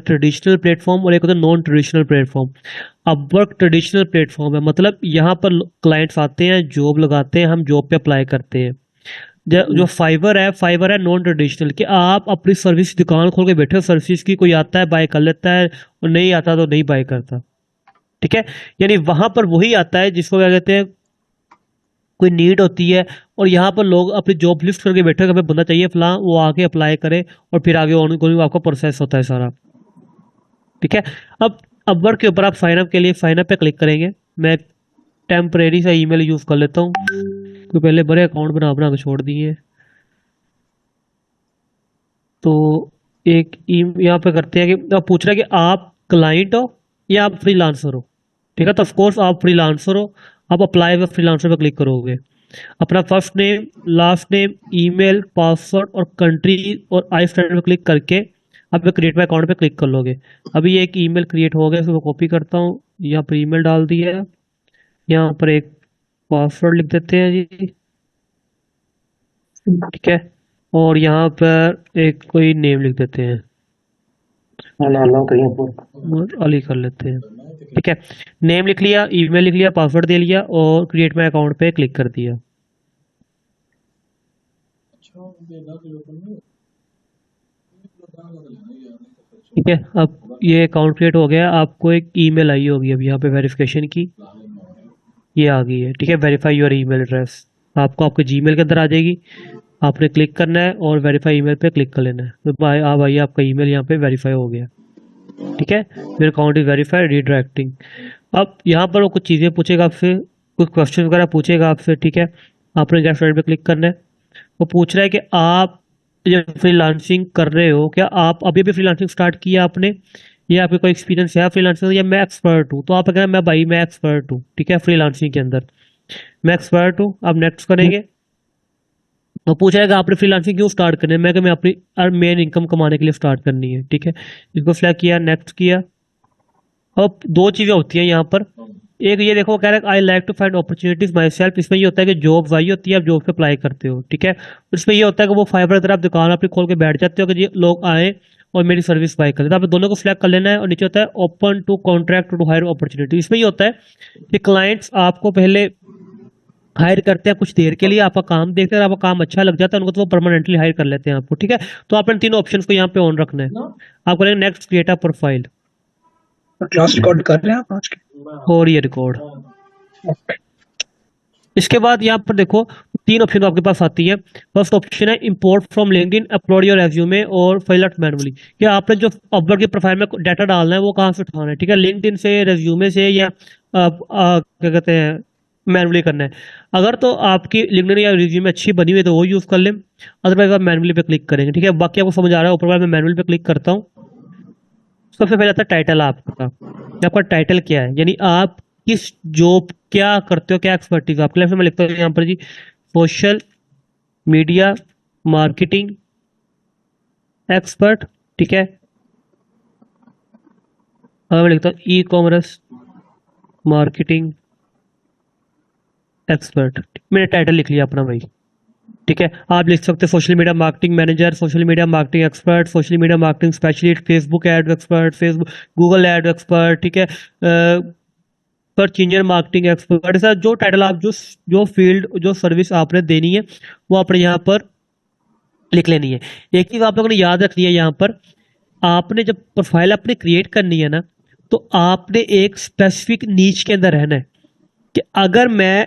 Traditional platform और एक होता है non traditional platform. Upwork traditional platform है, मतलब यहाँ पर क्लाइंट्स आते हैं, जॉब लगाते हैं, हम जॉब पे अप्लाई करते हैं। जो फाइवर है नॉन ट्रेडिशनल, कि आप अपनी सर्विस दुकान खोल के बैठे हो सर्विस की, कोई आता है बाय कर लेता है और नहीं आता तो नहीं बाय करता। ठीक है, यानी वहां पर वही आता है जिसको क्या कहते हैं, कोई नीड होती है और यहाँ पर लोग अपनी जॉब लिस्ट करके बैठे हैं, हमें बंदा चाहिए फलां, वो आके अप्लाई करे और फिर आगे ऑनगोइंग आपका प्रोसेस होता है सारा। ठीक है, अब अपवर्क के ऊपर आप साइन अप के लिए साइन अप पे क्लिक करेंगे। मैं टेम्परेरी सा ईमेल यूज कर लेता हूँ, तो पहले बड़े अकाउंट बना बना के छोड़ दिए। तो एक यहाँ पे करते हैं कि आप पूछ रहे हैं कि आप क्लाइंट हो या आप फ्रीलांसर हो। ठीक है, तो ऑफकोर्स आप फ्रीलांसर हो, आप अप्लाई विद फ्रीलांसर पे क्लिक करोगे। अपना first name, last name, email, password और कंट्री और आई स्टैंड पे क्लिक करके आप क्रिएट माई अकाउंट पे क्लिक कर लोगे। अभी एक ईमेल क्रिएट हो गया, इसको कॉपी करता हूँ, यहाँ पर ईमेल डाल दिया, यहाँ पर एक पासवर्ड लिख देते हैं जी। ठीक है, और यहाँ पर एक कोई नेम लिख देते हैं और अली कर लेते हैं। ठीक है, नेम लिख लिया, ईमेल लिख लिया, पासवर्ड दे लिया और क्रिएट माई अकाउंट पे क्लिक कर दिया। ठीक है, अब ये अकाउंट क्रिएट हो गया, आपको एक ईमेल आई होगी अब यहाँ पे वेरिफिकेशन की, ये आ गई है। ठीक है, वेरीफाई योर ईमेल एड्रेस, आपको आपके जीमेल के अंदर आ जाएगी, आपने क्लिक करना है और वेरीफाई ईमेल पे क्लिक कर लेना है। तो भाई आप आइए, आपका ईमेल यहाँ पे वेरीफाई हो गया। ठीक है, मेरा अकाउंट इज वेरीफाइड, रीडायरेक्टिंग। अब यहाँ पर वो कुछ चीज़ें पूछेगा आपसे, कुछ क्वेश्चन वगैरह पूछेगा आपसे। ठीक है, आपने गेट स्टार्टेड पे क्लिक करना है। वो पूछ रहा है कि आप जब फ्रीलांसिंग कर रहे हो, क्या आप अभी अभी फ्रीलांसिंग स्टार्ट किया आपने, या आपका कोई एक्सपीरियंस है फ्रीलांसिंग, या मैं एक्सपर्ट हूँ। तो आप कहना मैं भाई मैं एक्सपर्ट हूँ। ठीक है, फ्रीलांसिंग के अंदर मैं एक्सपर्ट हूँ। अब नेक्स्ट करेंगे, वो पूछेगा आपने फ्रीलांसिंग क्यों स्टार्ट करनी है। मैं अपनी मेन इनकम कमाने के लिए स्टार्ट करनी है। ठीक है, इसको सिलेक्ट किया, नेक्स्ट किया। अब दो चीज़ें होती हैं यहाँ पर, एक ये देखो कह रहा है I like to find opportunities myself. इसमें ये होता है कि जॉब वही होती है, आप जॉब पे अप्लाई करते हो। ठीक है, इसमें ये होता है कि वो फाइवर की तरह आप दुकान अपनी खोल के बैठ जाते हो कि ये लोग आए और मेरी सर्विस बाय करें। तो आप दोनों को सिलेक्ट कर लेना है और नीचे होता है open to contract to hire opportunity. इसमें ये होता है कि क्लाइंट्स आपको पहले हायर करते हैं कुछ देर के लिए, आपका काम देखते हैं, आपका काम अच्छा लग जाता है उनको, तो वो परमानेंटली हायर कर लेते हैं आपको। ठीक है, तो आपने तीनों ऑप्शंस को यहाँ पे ऑन रखना है। आप करेंगे next create a profile, class record कर रहे हैं आप आज के? और ये रिकॉर्ड। इसके बाद यहाँ पर देखो तीन ऑप्शन आपके पास आती है। फर्स्ट ऑप्शन है import from LinkedIn, upload your resume और फाइल आउट मैनुअली। कि आपने जो अपवर्क की प्रोफाइल में डाटा डालना है वो कहाँ से उठाना है। ठीक है, लिंक्डइन से, रेज्यूमे से, या क्या कहते हैं मैनुअली करना है। अगर तो आपकी लिंक्डइन या रेज्यूमे अच्छी बनी हुई है तो वो यूज़ कर लें, अदरवाइज आप मैनुअली पे क्लिक करेंगे। ठीक है, बाकी आपको समझ आ रहा है, ऊपर वाले मैं मैनुअली पे क्लिक करता हूँ। सबसे पहले आता है टाइटल आपका, कि आपका टाइटल क्या है, यानी आप किस जॉब क्या करते हो, क्या एक्सपर्टीज आपके लिए। मैं लिखता हूँ यहाँ पर जी सोशल मीडिया मार्केटिंग एक्सपर्ट। ठीक है, अब मैं लिखता हूँ ई कॉमर्स मार्केटिंग एक्सपर्ट। मैंने टाइटल लिख लिया अपना भाई। ठीक है, आप लिख सकते हैं social media marketing manager, social media marketing expert, social media marketing specialist, Facebook ad expert, Facebook Google ad expert. ठीक है, सर्च इंजन मार्केटिंग एक्सपर्ट। ऐसा जो टाइटल आप जो फील्ड जो सर्विस आपने देनी है वो आपने यहाँ पर लिख लेनी है। एक चीज़ आप लोगों ने याद रखनी है, यहाँ पर आपने जब प्रोफाइल अपनी क्रिएट करनी है ना, तो आपने एक स्पेसिफिक नीच के अंदर रहना है। कि अगर मैं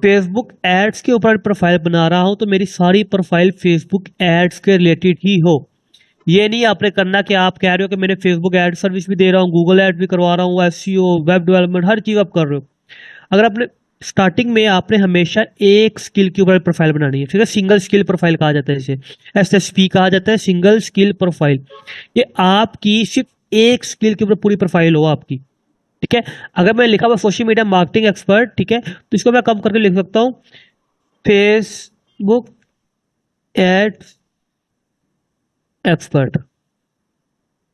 फेसबुक एड्स के ऊपर प्रोफाइल बना रहा हूं तो मेरी सारी प्रोफाइल फेसबुक एड्स के रिलेटेड ही हो। ये नहीं आपने करना कि आप कह रहे हो कि मैंने फेसबुक एड सर्विस भी दे रहा हूँ, गूगल एड भी करवा रहा हूँ, एसईओ, वेब डेवलपमेंट, हर चीज़ आप कर रहे हो। अगर आपने स्टार्टिंग में आपने हमेशा एक स्किल के ऊपर प्रोफाइल बनानी है। ठीक है, सिंगल स्किल प्रोफाइल कहा जाता है इसे, एसएसपी कहा जाता है, सिंगल स्किल प्रोफाइल। ये आपकी सिर्फ एक स्किल के ऊपर पूरी प्रोफाइल हो आपकी। ठीक है, अगर मैं लिखा हुआ सोशल मीडिया मार्केटिंग एक्सपर्ट, ठीक है, तो इसको मैं कम करके लिख सकता हूँ फेसबुक एड्स एक्सपर्ट।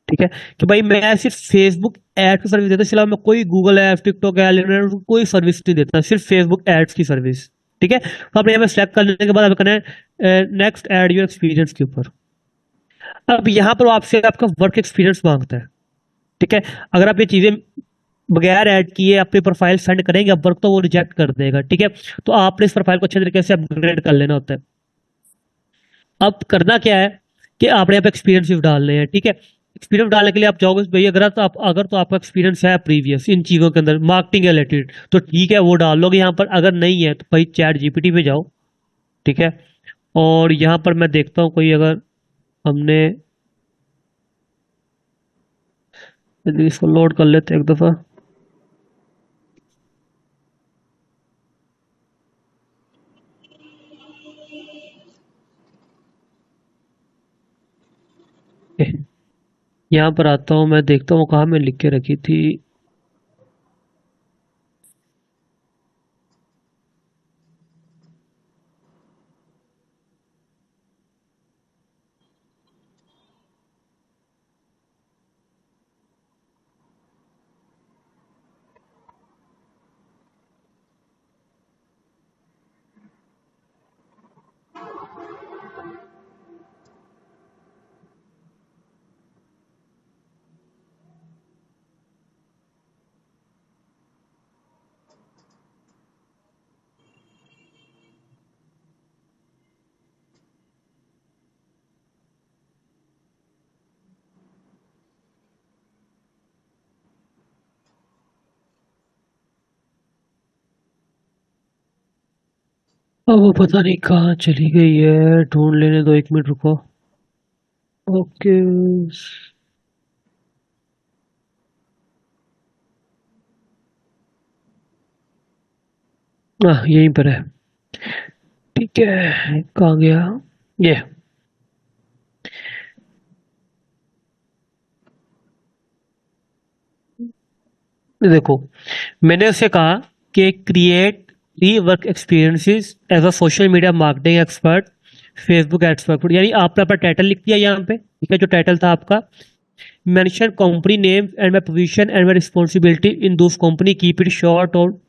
ठीक है, कि भाई मैं सिर्फ फेसबुक एड की सर्विस देता हूँ, इसके अलावा मैं कोई गूगल एड, टिकटॉक एड, कोई सर्विस नहीं देता, सिर्फ फेसबुक एड्स की सर्विस। ठीक है, तो आपने यहाँ पे सेलेक्ट करने के बाद आप करना है नेक्स्ट ऐड योर एक्सपीरियंस के ऊपर। अब यहाँ पर वो आपसे आपका वर्क एक्सपीरियंस मांगता है, ठीक है। अगर आप ये चीजें बगैर ऐड किए अपनी प्रोफाइल सेंड करेंगे अब वर्क, तो वो रिजेक्ट कर देगा, ठीक है। तो आपने इस प्रोफाइल को अच्छे तरीके से अपग्रेड कर लेना होता है। अब करना क्या है कि आपने यहाँ पे एक्सपीरियंस भी डालने हैं, ठीक है। एक्सपीरियंस डालने के लिए आप जाओगे भैया, अगर तो आपका एक्सपीरियंस है प्रीवियस इन चीजों के अंदर मार्केटिंग रिलेटेड, तो ठीक है वो डाल लोगे यहाँ पर। अगर नहीं है तो भाई चैट जीपीटी पे जाओ, ठीक है। और यहाँ पर मैं देखता हूँ कोई अगर हमने, यदि इसको लोड कर लेते हैं एक दफा। यहाँ पर आता हूँ, मैं देखता हूँ कहाँ मैं लिख के रखी थी। अब वो पता नहीं कहाँ चली गई है, ढूंढ लेने दो, 1 मिनट रुको। ओके। यहीं पर है, ठीक है। कहाँ गया ये? देखो, मैंने उससे कहा कि create 3 work experiences as a social media marketing expert, Facebook expert. यानी आपने अपना टाइटल लिख दिया यहाँ पे, ठीक है, जो टाइटल था आपका। Mention company name and my position and my responsibility in those company, keep it short और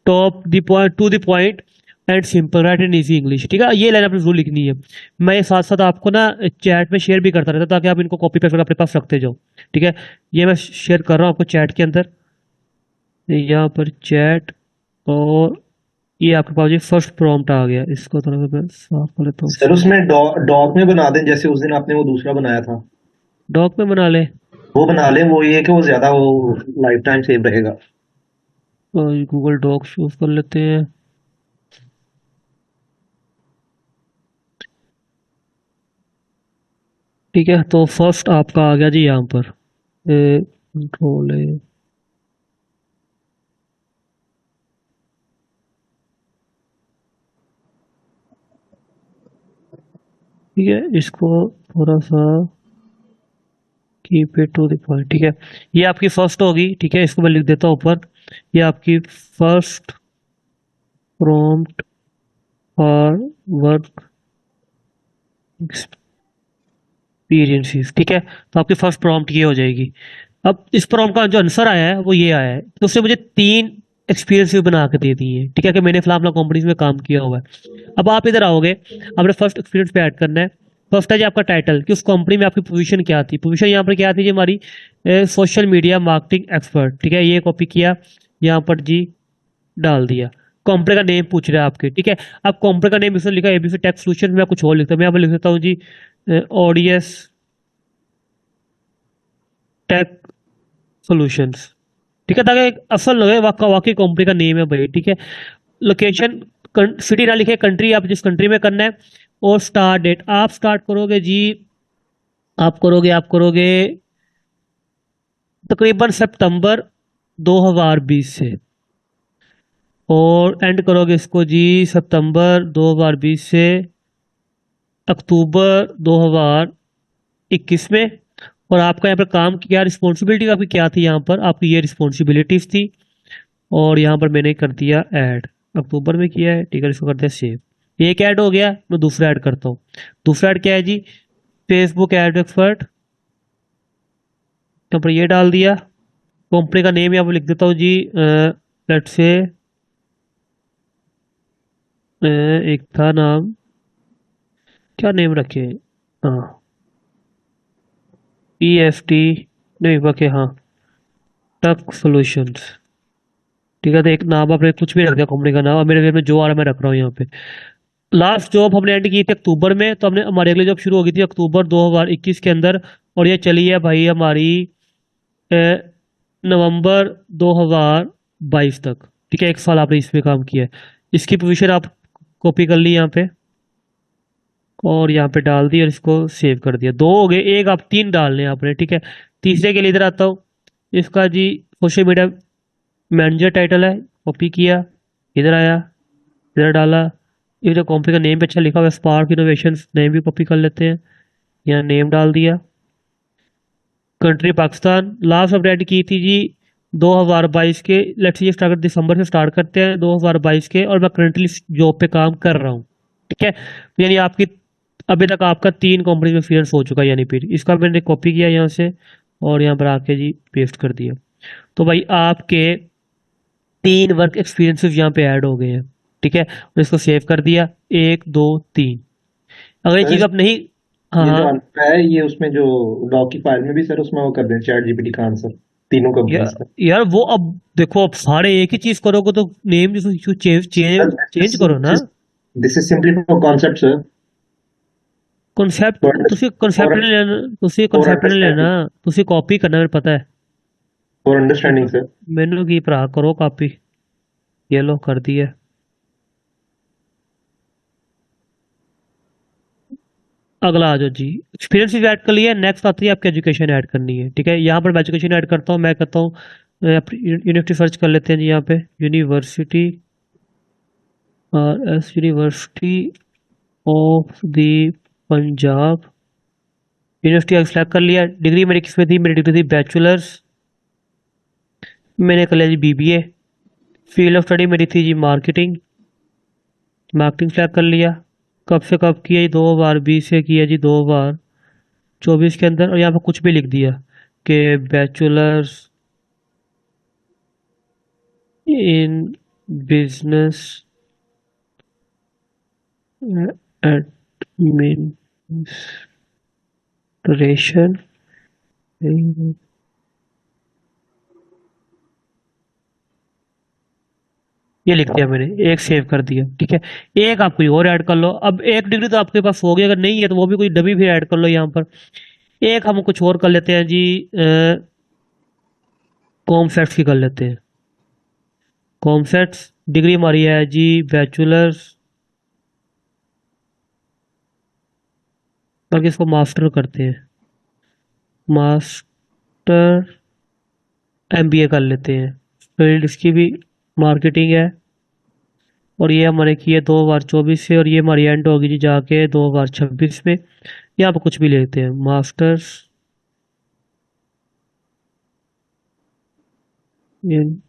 top the point, to the point and simple, write in easy English, ठीक है। ये लाइन आपने जरूर लिखनी है। मैं ये साथ साथ आपको ना चैट में शेयर भी करता रहता ताकि आप इनको कॉपी पेस्ट करके अपने पास रखते जाओ, ठीक है। ये मैं शेयर कर रहा हूँ आपको चैट के अंदर, यहाँ पर चैट। और ये आपके पास ये फर्स्ट प्रॉम्प्ट आ गया, इसको थोड़ा सा मैं साफ कर लेता हूँ सर इसको। उसमें डॉक में बना दें, जैसे उस दिन आपने वो दूसरा बनाया था। डॉक में बना ले, वो बना लें, वो ये है कि वो ज्यादा वो लाइफ टाइम सेव रहेगा। और गूगल डॉक्स यूज कर लेते हैं। ठीक है, तो फर्स्ट आपका आ गया जी यहाँ पर, कंट्रोल है। ठीक है, इसको थोड़ा सा keep it to the point, ठीक है। ये आपकी फर्स्ट होगी, ठीक है। इसको मैं लिख देता हूँ ऊपर। ये आपकी first prompt for work experiences, ठीक है। तो आपकी फर्स्ट प्रॉम्प्ट ये हो जाएगी। अब इस प्रॉम्प्ट का जो आंसर आया है वो ये आया है, तो उसने मुझे 3 एक्सपीरियंस भी बना के दे दिए हैं, ठीक है, कि मैंने फलाना कंपनीज में काम किया हुआ है। अब आप इधर आओगे, आपने फर्स्ट एक्सपीरियंस पे ऐड करना है। फर्स्ट है जी आपका टाइटल, कि उस कंपनी में आपकी पोजीशन क्या थी। पोजीशन यहाँ पर क्या थी जी हमारी, सोशल मीडिया मार्केटिंग एक्सपर्ट, ठीक है। ये कॉपी किया, यहाँ पर जी डाल दिया। कंपनी का नेम पूछ रहा है आपके, ठीक है। अब कंपनी का नेम इसने लिखा एबीसी टेक सोल्यूशन, मैं कुछ और लिखता हूँ, मैं यहाँ पर लिख देता हूँ जी ओडीएस टेक सॉल्यूशंस, ठीक है, ताकि एक असल लगे वाकई वाकई कंपनी का नेम है भाई, ठीक है। लोकेशन, सिटी ना लिखे, कंट्री आप जिस कंट्री में करना है। और स्टार्ट डेट आप स्टार्ट करोगे जी, आप करोगे तकरीबन सितंबर 2020 से, और एंड करोगे इसको जी सितंबर 2020 से अक्टूबर 2021 में। और आपका यहाँ पर काम क्या, रिस्पॉन्सिबिलिटी आपकी क्या थी, यहाँ पर आपकी ये रिस्पॉन्सिबिलिटीज थी। और यहाँ पर मैंने कर दिया ऐड, अक्टूबर में किया है, ठीक है। इसको कर दिया सेव। एक ऐड हो गया, मैं दूसरा ऐड करता हूँ। दूसरा ऐड क्या है जी, फेसबुक एड एक्सपर्ट, यहाँ पर ये डाल दिया। कंपनी का नेम यहाँ पर लिख देता हूँ जी, लेट्स से एक था नाम, क्या नेम रखे, हाँ EFT नहीं ओके हाँ, टक सॉल्यूशंस। ठीक है, तो एक नाम आपने कुछ भी रख दिया कंपनी का नाम, और मेरे घर में जो आ रहा है मैं रख रहा हूँ यहाँ पे। लास्ट जॉब हमने एंड की थी अक्टूबर में, तो हमने हमारी अगली जॉब शुरू हो गई थी अक्टूबर 2021 के अंदर, और ये चली है भाई हमारी अ, नवंबर 2022 तक। ठीक है, एक साल आपने इसमें काम किया है। इसकी पोजीशन आप कॉपी कर ली यहाँ पे, और यहाँ पे डाल दी और इसको सेव कर दिया। दो हो गए, एक आप तीन डालने हैं आपने। ठीक है, तीसरे के लिए इधर आता हूँ। इसका जी सोशल मीडिया मैनेजर टाइटल है, कॉपी किया, इधर आया, इधर डाला। ये जो कंपनी का नेम पे अच्छा लिखा हुआ है स्पार्क इनोवेशंस, नेम भी कॉपी कर लेते हैं, यहाँ नेम डाल दिया। कंट्री पाकिस्तान, लास्ट अपडेट की थी जी 2022 के, लेट्स ये स्टार्ट दिसंबर से स्टार्ट करते हैं 2022 के, और मैं करंटली जॉब पे काम कर रहा हूँ। ठीक है, यानी आपकी अभी तक आपका 3 कंपनी में एक्सपीरियंस हो चुका है, यानी फिर इसका मैंने कॉपी किया यहाँ से और यहाँ पर आके जी पेस्ट कर दिया। तो भाई आपके 3 वर्क एक्सपीरियंसेस यहाँ पे ऐड हो गए हैं। ठीक है, और इसको सेव कर दिया, 1 2 3। अगर ये सर चीज़ आप नहीं, हाँ ये जो हाँ, आंसर है ये उसमें जो डॉक की फाइल में भी सर उसमें वो कर दें चैट जीपीटी का आंसर तीनों यार कंपनीज का। यार वो अब देखो, अब सारे एक ही चीज करोगे तो name change sir change change करो ना। This is simply for concept sir, concept, for ਤੁਸੀਂ ਕਨਸੈप्ਟ फॉर नहीं लेना, ਤੁਸੀਂ फॉर ਕਨਸੈप्ਟ नहीं लेना, अंडरस्टैंडिंग, ਤੁਸੀਂ कॉपी करना, मेरे पता है। फॉर अंडरस्टैंडिंग ਮੈਨੂੰ सर। ਮੈਨੂੰ ਕੀ ਭਰਾ, करो कॉपी। ये लो कर दी है। अगला आ जाओ जी, एक्सपीरियंस भी ऐड कर लिया। नेक्स्ट आती है आपकी एजुकेशन ऐड करनी है। ठीक है, यहाँ पर मैं एजुकेशन ऐड करता हूँ, मैं कहता हूँ यूनिवर्सिटी सर्च कर लेते हैं जी। यहाँ पे university, S university of the Punjab. University select कर लिया। डिग्री मेरी किसमें थी, मेरी डिग्री थी बैचलर्स, मैंने कर लिया जी बीबीए। फील्ड ऑफ स्टडी मेरी थी जी मार्केटिंग, मार्केटिंग सेलेक्ट कर लिया। कब से कब किया जी, 2020 से किया जी 2024 के अंदर। और यहाँ पर कुछ भी लिख दिया कि बैचलर्स इन बिजनेस एडमिनिस्ट्रेशन, ये लिख दिया मैंने, एक सेव कर दिया। ठीक है, एक आप कोई और ऐड कर लो। अब एक डिग्री तो आपके पास होगी, अगर नहीं है तो वो भी कोई डबी भी ऐड कर लो यहाँ पर। एक हम कुछ और कर लेते हैं जी, कॉमसेट्स की कर लेते हैं। कॉमसेट्स डिग्री हमारी है जी बैचलर्स, बाकी इसको मास्टर करते हैं, मास्टर एमबीए कर लेते हैं। फील्ड इसकी भी मार्केटिंग है, और ये हमारे की है 2024 से, और ये हमारी एंड होगी जी जाके 2026 में। यहाँ पर कुछ भी लेते हैं, मास्टर्स इन,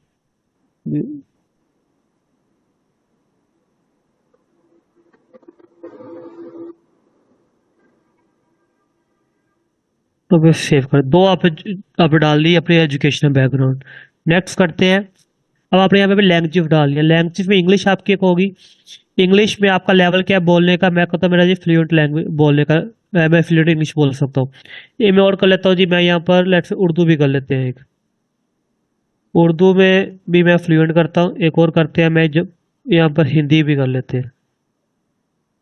तो बस सेव कर दो। आप डाल दी अपनी एजुकेशनल बैकग्राउंड। नेक्स्ट करते हैं। अब आपने यहाँ पे लैंग्वेज डाल दिया। लैंग्वेज में इंग्लिश आपकी एक होगी। इंग्लिश में आपका लेवल क्या है बोलने का, मैं कहता हूँ मेरा जी फ्लुएंट लैंग्वेज बोलने का, मैं फ्लुएंट इंग्लिश बोल सकता हूँ। ये मैं और कर लेता हूँ जी, मैं यहाँ पर लेट्स उर्दू भी कर लेते हैं एक। उर्दू में भी मैं फ्लुएंट करता हूँ। एक और करते हैं, मैं जब यहाँ पर हिंदी भी कर लेते हैं।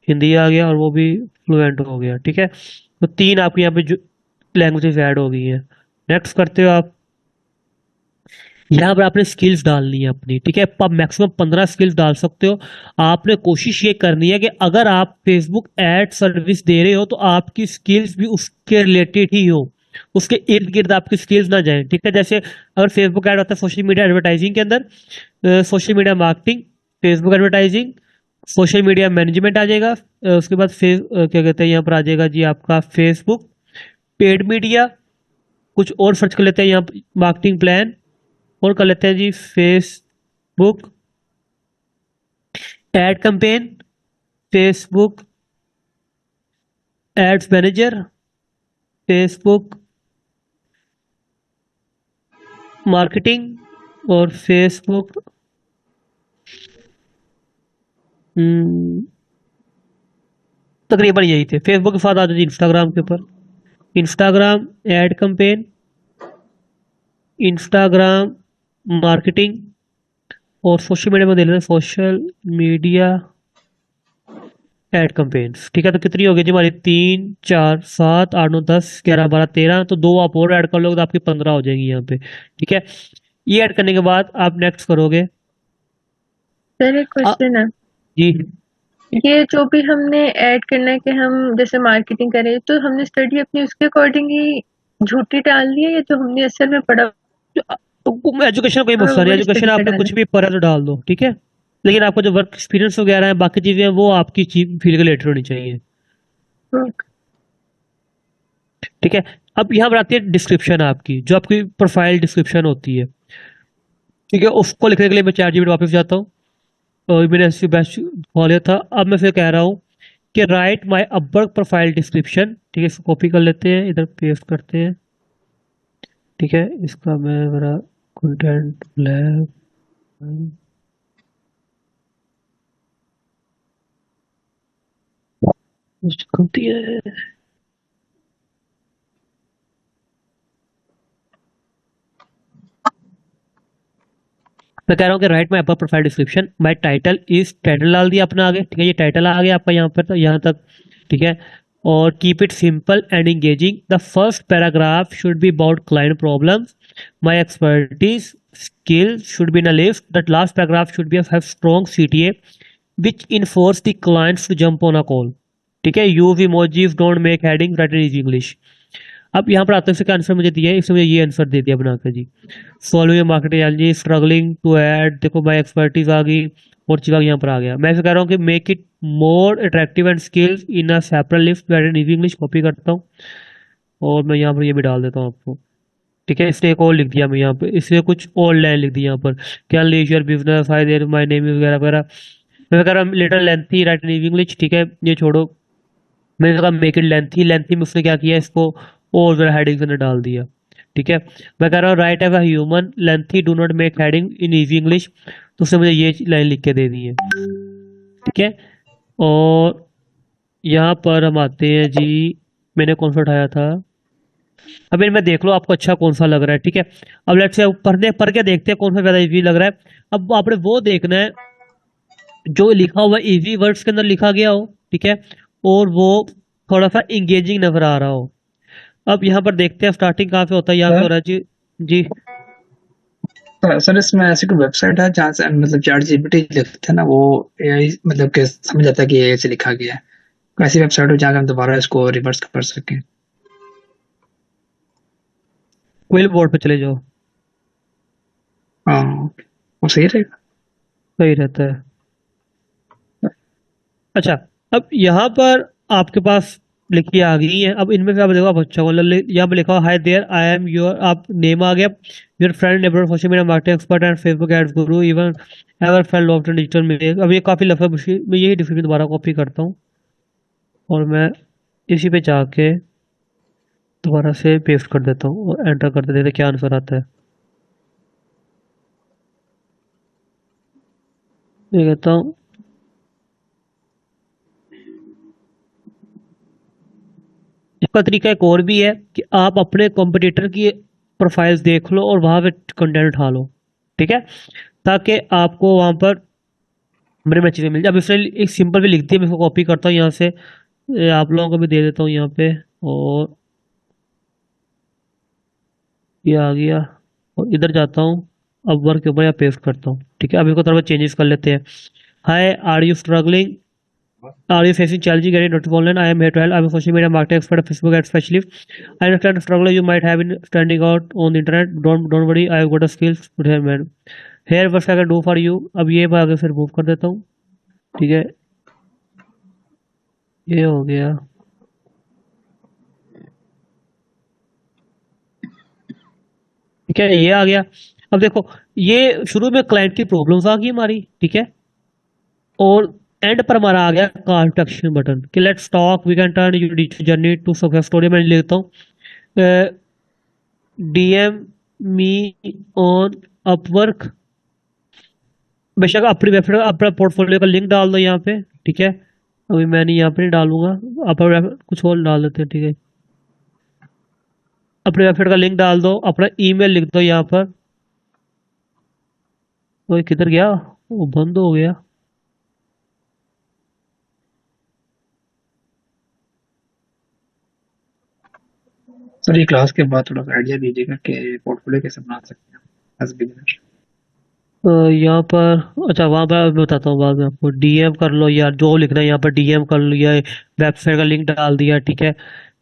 हिंदी आ गया और वो भी फ्लुएंट हो गया। ठीक है, तो 3 आपके यहाँ पे जो लैंग्वेजेस ऐड हो गई हैं। नेक्स्ट करते हो आप, यहाँ पर आपने स्किल्स डालनी है अपनी। ठीक है, आप मैक्सिमम 15 स्किल्स डाल सकते हो। आपने कोशिश ये करनी है कि अगर आप फेसबुक एड सर्विस दे रहे हो तो आपकी स्किल्स भी उसके रिलेटेड ही हो, उसके इर्द गिर्द आपकी स्किल्स ना जाए। ठीक है, जैसे अगर फेसबुक ऐड होता है सोशल मीडिया एडवर्टाइजिंग के अंदर, social media marketing, Facebook advertising, social media management आ जाएगा। उसके बाद क्या कहते हैं यहाँ पर आ जाएगा जी आपका फेसबुक पेड मीडिया। कुछ और सर्च कर लेते हैं यहाँ, मार्केटिंग प्लान, और कर लेते हैं जी Facebook ad campaign, Facebook ads manager, Facebook marketing, और फेसबुक तकरीबन यही थे। फेसबुक के साथ आ जाओ जी इंस्टाग्राम के ऊपर। Instagram ad campaign, Instagram marketing, और सोशल मीडिया में दे लेते हैं सोशल मीडिया एड कैंपेन्स। ठीक है, तो कितनी होगी जी हमारी? 3 4 7 8 9 10 11 12 13, तो 2 आप और ऐड कर लोगे तो आपकी 15 हो जाएगी यहाँ पे। ठीक है, ये ऐड करने के बाद आप नेक्स्ट करोगे। सर एक आ, क्वेश्चन है, जी ये जो भी हमने ऐड करना है कि हम जैसे मार्केटिंग करें, तो हमने स्टडी अपनी उसके अकॉर्डिंग ही झूठी डालनी है या जो हमने असल में पढ़ा एजुकेशन कोई हमें वो मसला नहीं, वाली एजुकेशन स्टडी का आपने डालना कुछ है? भी पढ़ा तो डाल दो। ठीक है, लेकिन आपका जो वर्क एक्सपीरियंस वगैरह है बाकी चीजें हैं वो आपकी फील्ड के रिलेटेड होनी चाहिए। ओके। ठीक है, अब यहाँ पर आती है डिस्क्रिप्शन आपकी, जो आपकी प्रोफाइल डिस्क्रिप्शन होती है। ठीक है, उसको लिखने के लिए मैं चैट जीपीटी वापस जाता हूँ और मैंने ऐसी बैच खो लिया था। अब मैं फिर कह रहा हूँ कि right my Upwork profile description. ठीक है, इसको कॉपी कर लेते हैं, इधर पेस्ट करते हैं। ठीक है, इसका मैं मेरा कंटेंट लैब गलती है। मैं कह रहा हूँ कि right my Upwork profile description, my title is, title डाल दिया अपना आगे। ठीक है, ये टाइटल आ गया आपका यहाँ पर, तो यहाँ तक। ठीक है, और keep it simple and engaging. The first paragraph should be about client problems, my expertise, skill should be in a list. That last paragraph should be have strong CTA which enforce the clients to jump on a call. ठीक है, use emojis, don't make heading, write in easy English. अब यहाँ पर आते हैं, इसका answer मुझे दिया है, इसने मुझे ये आंसर दे दिया बनाकर जी। Solving marketing challenges, struggling to add, देखो माई एक्सपर्टीज आ गई और चीज़ यहाँ पर आ गया। मैं ऐसे कह रहा हूँ कि make it more attractive and skills in a separate list, right in easy English. Copy करता हूँ और मैं यहाँ पर ये भी डाल देता हूँ आपको। ठीक है, इसने एक और लिख दिया मैं यहाँ पे, इसने कुछ और लाइन लिख दी यहाँ पर, क्या leisure business I there my name वगैरह वगैरह। मैं कह रहा हूँ little lengthy, write in English. ठीक है, ये छोड़ो, मैंने कहा मेक इट लेंथी। लेंथी में उसने क्या किया, इसको और जरा हेडिंग ने डाल दिया। ठीक है, मैं कह रहा हूँ write as a human lengthy, do not make heading in easy English, तो उसने मुझे ये लाइन लिख के दे दी है। ठीक है, और यहाँ पर हम आते हैं जी, मैंने कौन सा उठाया था, अब इनमें देख लो आपको अच्छा कौन सा लग रहा है। ठीक है, अब लेट्स से पढ़ के देखते हैं कौन सा ज्यादा इजी लग रहा है। अब आपने वो देखना है जो लिखा हुआ इजी वर्ड्स के अंदर लिखा गया हो। ठीक है, और वो थोड़ा सा इंगेजिंग नजर आ रहा हो। अब यहाँ पर देखते हैं स्टार्टिंग कहाँ से होता है, यहाँ से हो सर रहा है जी। जी सर इसमें ऐसी कोई वेबसाइट है जहाँ से मतलब चैट जीपीटी लिखते हैं ना, वो एआई मतलब के समझ जाता है कि एआई से लिखा गया है? कोई ऐसी वेबसाइट हो जहाँ से हम दोबारा इसको रिवर्स कर सकें? क्विल बोर्ड पे चले जाओ, हाँ, वो सही रहेगा। सही रहता है। अच्छा, अब यहाँ पर आपके पास लिखी आ गई है। अब इनमें से आप देखो, आप अच्छा मतलब यहाँ पे लिखा हुआ hi there I am your, आप नेम आ गया, your friend neighbour social media marketing expert and Facebook ads guru even ever fail loft digital media. अब ये काफी लफड़ा मुश्किल, मैं यही डिस्क्रिप्शन दोबारा कॉपी करता हूँ और मैं इसी पे जाके दोबारा से पेस्ट कर देता हूँ और एंटर कर देते हैं, क्या आंसर आता है। ये कहता हूँ, इसका तरीका एक और भी है कि आप अपने कॉम्पिटिटर की प्रोफाइल्स देख लो और वहां पे कंटेंट उठा लो। ठीक है, ताकि आपको वहां पर बड़ी बड़ी चीजें मिल जाए। अब इसने एक सिंपल भी लिख दिया, मैं इसको कॉपी करता हूँ यहाँ से, आप लोगों को भी दे देता हूँ यहाँ पे, और ये आ गया, और इधर जाता हूँ, अब वर्क के ऊपर यहाँ पेस्ट करता हूँ। ठीक है, अब इसको थोड़ा चेंजेस कर लेते हैं। Hi, are you struggling, are you facing challenging getting notified online? I am here to help. I am a social media marketing expert, a Facebook ad specialist. I understand the struggle you might have in standing out on the internet. Don't worry, I have got a skills put here, man. Here what I can do for you. अब ये मैं आगे फिर move कर देता हूँ। ठीक है, ये हो गया। ठीक है, ये आ गया। अब देखो, ये शुरू में क्लाइंट की प्रॉब्लम्स आ गई हमारी। ठीक है, और एंड पर हमारा आ गया कॉल टू एक्शन बटन कि let's talk, we can turn your digital journey to success story. मैं लिखता हूँ डीएम मी ऑन अपवर्क। बेशक अपनी वेबसाइट अपना पोर्टफोलियो का लिंक डाल दो यहाँ पे। ठीक है, अभी मैं नहीं यहाँ पे नहीं डालूंगा, आप कुछ और डाल देते हैं। ठीक है, अपने वेबसाइट का लिंक डाल दो, अपना ईमेल लिख दो यहाँ पर। वो किधर गया, वो बंद हो गया। सर ये क्लास के बाद थोड़ा सा आइडिया दीजिएगा कि पोर्टफोलियो कैसे बना सकते हैं एज बिगिनर। यहाँ पर अच्छा, वहाँ पर मैं बताता हूँ बाद में आपको। डीएम कर लो, या जो लिखना है यहाँ पर डीएम कर लो, या वेबसाइट का लिंक डाल दिया, ठीक है,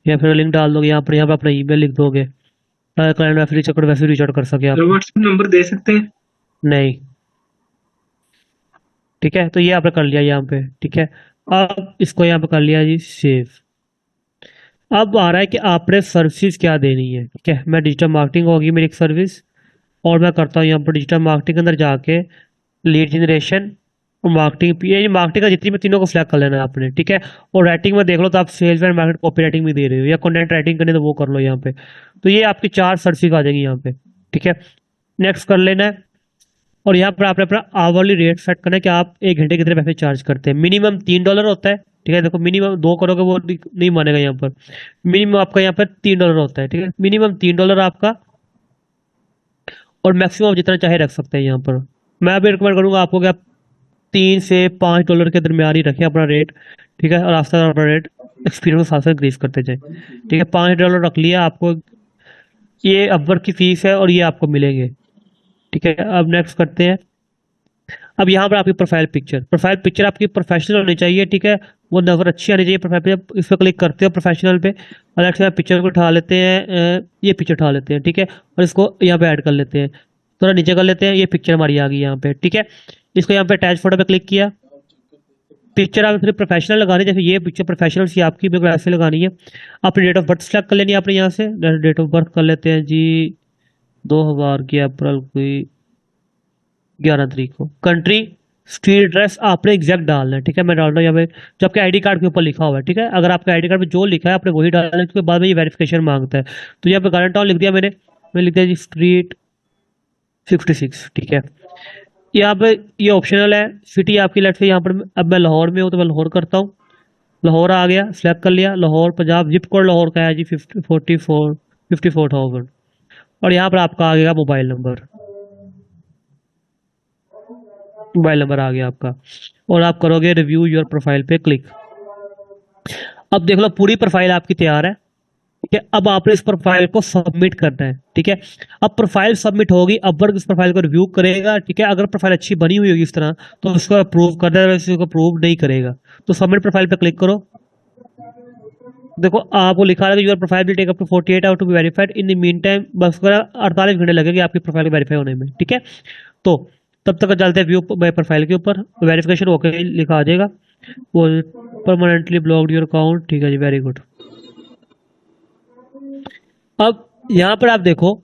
या फिर लिंक डाल दोगे यहाँ पर अपना ईमेल लिख दोगे, क्लाइंट वैसे रीच आउट कर सके सर आपको। व्हाट्सएप नंबर दे सकते हैं? नहीं, ठीक है, तो ये आपने कर लिया यहाँ पे, ठीक है। अब इसको यहाँ पे कर लिया जी सेव। अब आ रहा है कि आपने सर्विस क्या देनी है, ठीक है। मैं डिजिटल मार्केटिंग होगी मेरी एक सर्विस, और मैं करता हूँ यहाँ पर डिजिटल मार्केटिंग के अंदर जाके लीड जनरेशन और मार्केटिंग, ये मार्केटिंग का जितनी भी तीनों को सिलेक्ट कर लेना है आपने, ठीक है। और राइटिंग में देख लो तो आप sales and market copy writing भी दे रहे हो, या कंटेंट राइटिंग करने तो वो कर लो यहाँ पे। तो ये आपकी 4 सर्विस आ जाएगी यहाँ पे, ठीक है। नेक्स्ट कर लेना है। और यहाँ पर आपने अपना आवरली रेट सेट करना है कि आप 1 घंटे कितने पैसे चार्ज करते हैं। मिनिमम $3 होता है, ठीक है। देखो मिनिमम 2 करोगे वो नहीं मानेगा यहाँ पर। मिनिमम आपका यहाँ पर $3 होता है, ठीक है। मिनिमम $3 आपका, और मैक्सिमम आप जितना चाहे रख सकते हैं यहाँ पर। मैं भी रिकमेंड करूंगा आपको कि आप $3 से $5 के दरमियान ही रखें अपना रेट, ठीक है। और आस्ते आस्ते अपना रेट एक्सपीरियंस के साथ साथ इंक्रीज करते जाए, ठीक है। $5 रख लिया आपको, ये अपवर्क की फीस है और ये आपको मिलेंगे, ठीक है। अब नेक्स्ट करते हैं। अब यहाँ पर आपकी प्रोफाइल पिक्चर आपकी प्रोफेशनल होनी चाहिए, ठीक है। वो नज़र अच्छी आनी चाहिए प्रोफाइल पे। इस पर क्लिक करते हो प्रोफेशनल पे, और एक्चुअली पिक्चर को उठा लेते हैं, ये पिक्चर उठा लेते हैं, ठीक है। और इसको यहाँ पे ऐड कर लेते हैं, थोड़ा नीचे कर लेते हैं। ये पिक्चर हमारी आ गई यहाँ पे, ठीक है। इसको यहाँ पे अटैच फोटो पे क्लिक किया। पिक्चर आप फिर प्रोफेशनल लगानी है, जैसे ये पिक्चर प्रोफेशनल सी आपकी बिल्कुल ऐसे लगानी है। अपनी डेट ऑफ बर्थ सेलेक्ट कर लेनी है आपने यहाँ से। डेट ऑफ बर्थ कर लेते हैं जी 2000 की अप्रैल की 11 तारीख को। कंट्री, स्ट्रीट एड्रेस आपने एग्जैक्ट डालना है, ठीक है। मैं डाल रहा हूँ यहाँ पे जो आपके आईडी कार्ड के ऊपर लिखा हुआ है, ठीक है। अगर आपके आईडी कार्ड पे जो लिखा है आपने वही डालना है, उसके बाद में ये वेरिफिकेशन मांगता है। तो यहाँ पे गार्डन टाउन लिख दिया मैं लिख दिया जी स्ट्रीट 56, ठीक है। यहाँ पे ये ऑप्शनल है। सिटी आपकी लेट से यहाँ पर, अब मैं लाहौर में हूँ तो मैं लाहौर करता हूँ। लाहौर आ गया, सिलेक्ट कर लिया लाहौर पंजाब। जिप कोड लाहौर का है जी 54,000। और यहाँ पर आपका आ गया मोबाइल नंबर आ गया आपका। और आप करोगे रिव्यू योर प्रोफाइल पे क्लिक। अब देख लो पूरी प्रोफाइल आपकी तैयार है, ठीक है। अब आपने इस प्रोफाइल को सबमिट करना है, ठीक है। अब प्रोफाइल सबमिट होगी, अपवर्क इस प्रोफाइल को रिव्यू करेगा, ठीक है। अगर प्रोफाइल अच्छी बनी हुई होगी इस तरह तो उसको अप्रूव कर देगा, वैसे उसको अप्रूव नहीं करेगा। तो सबमिट प्रोफाइल पे क्लिक करो। देखो आपको लिखा है कि your profile will take up to 48 hour to be verified. In the mean time बस 48 घंटे लगेंगे आपकी प्रोफाइल को वेरीफाई होने में, ठीक है। तो तब तक चलते हैं व्यू प्रोफाइल के ऊपर। वेरिफिकेशन ओके लिखा आ जाएगा। वो परमानेंटली ब्लॉक्ड योर अकाउंट, ठीक है जी, वेरी गुड। अब यहाँ पर आप देखो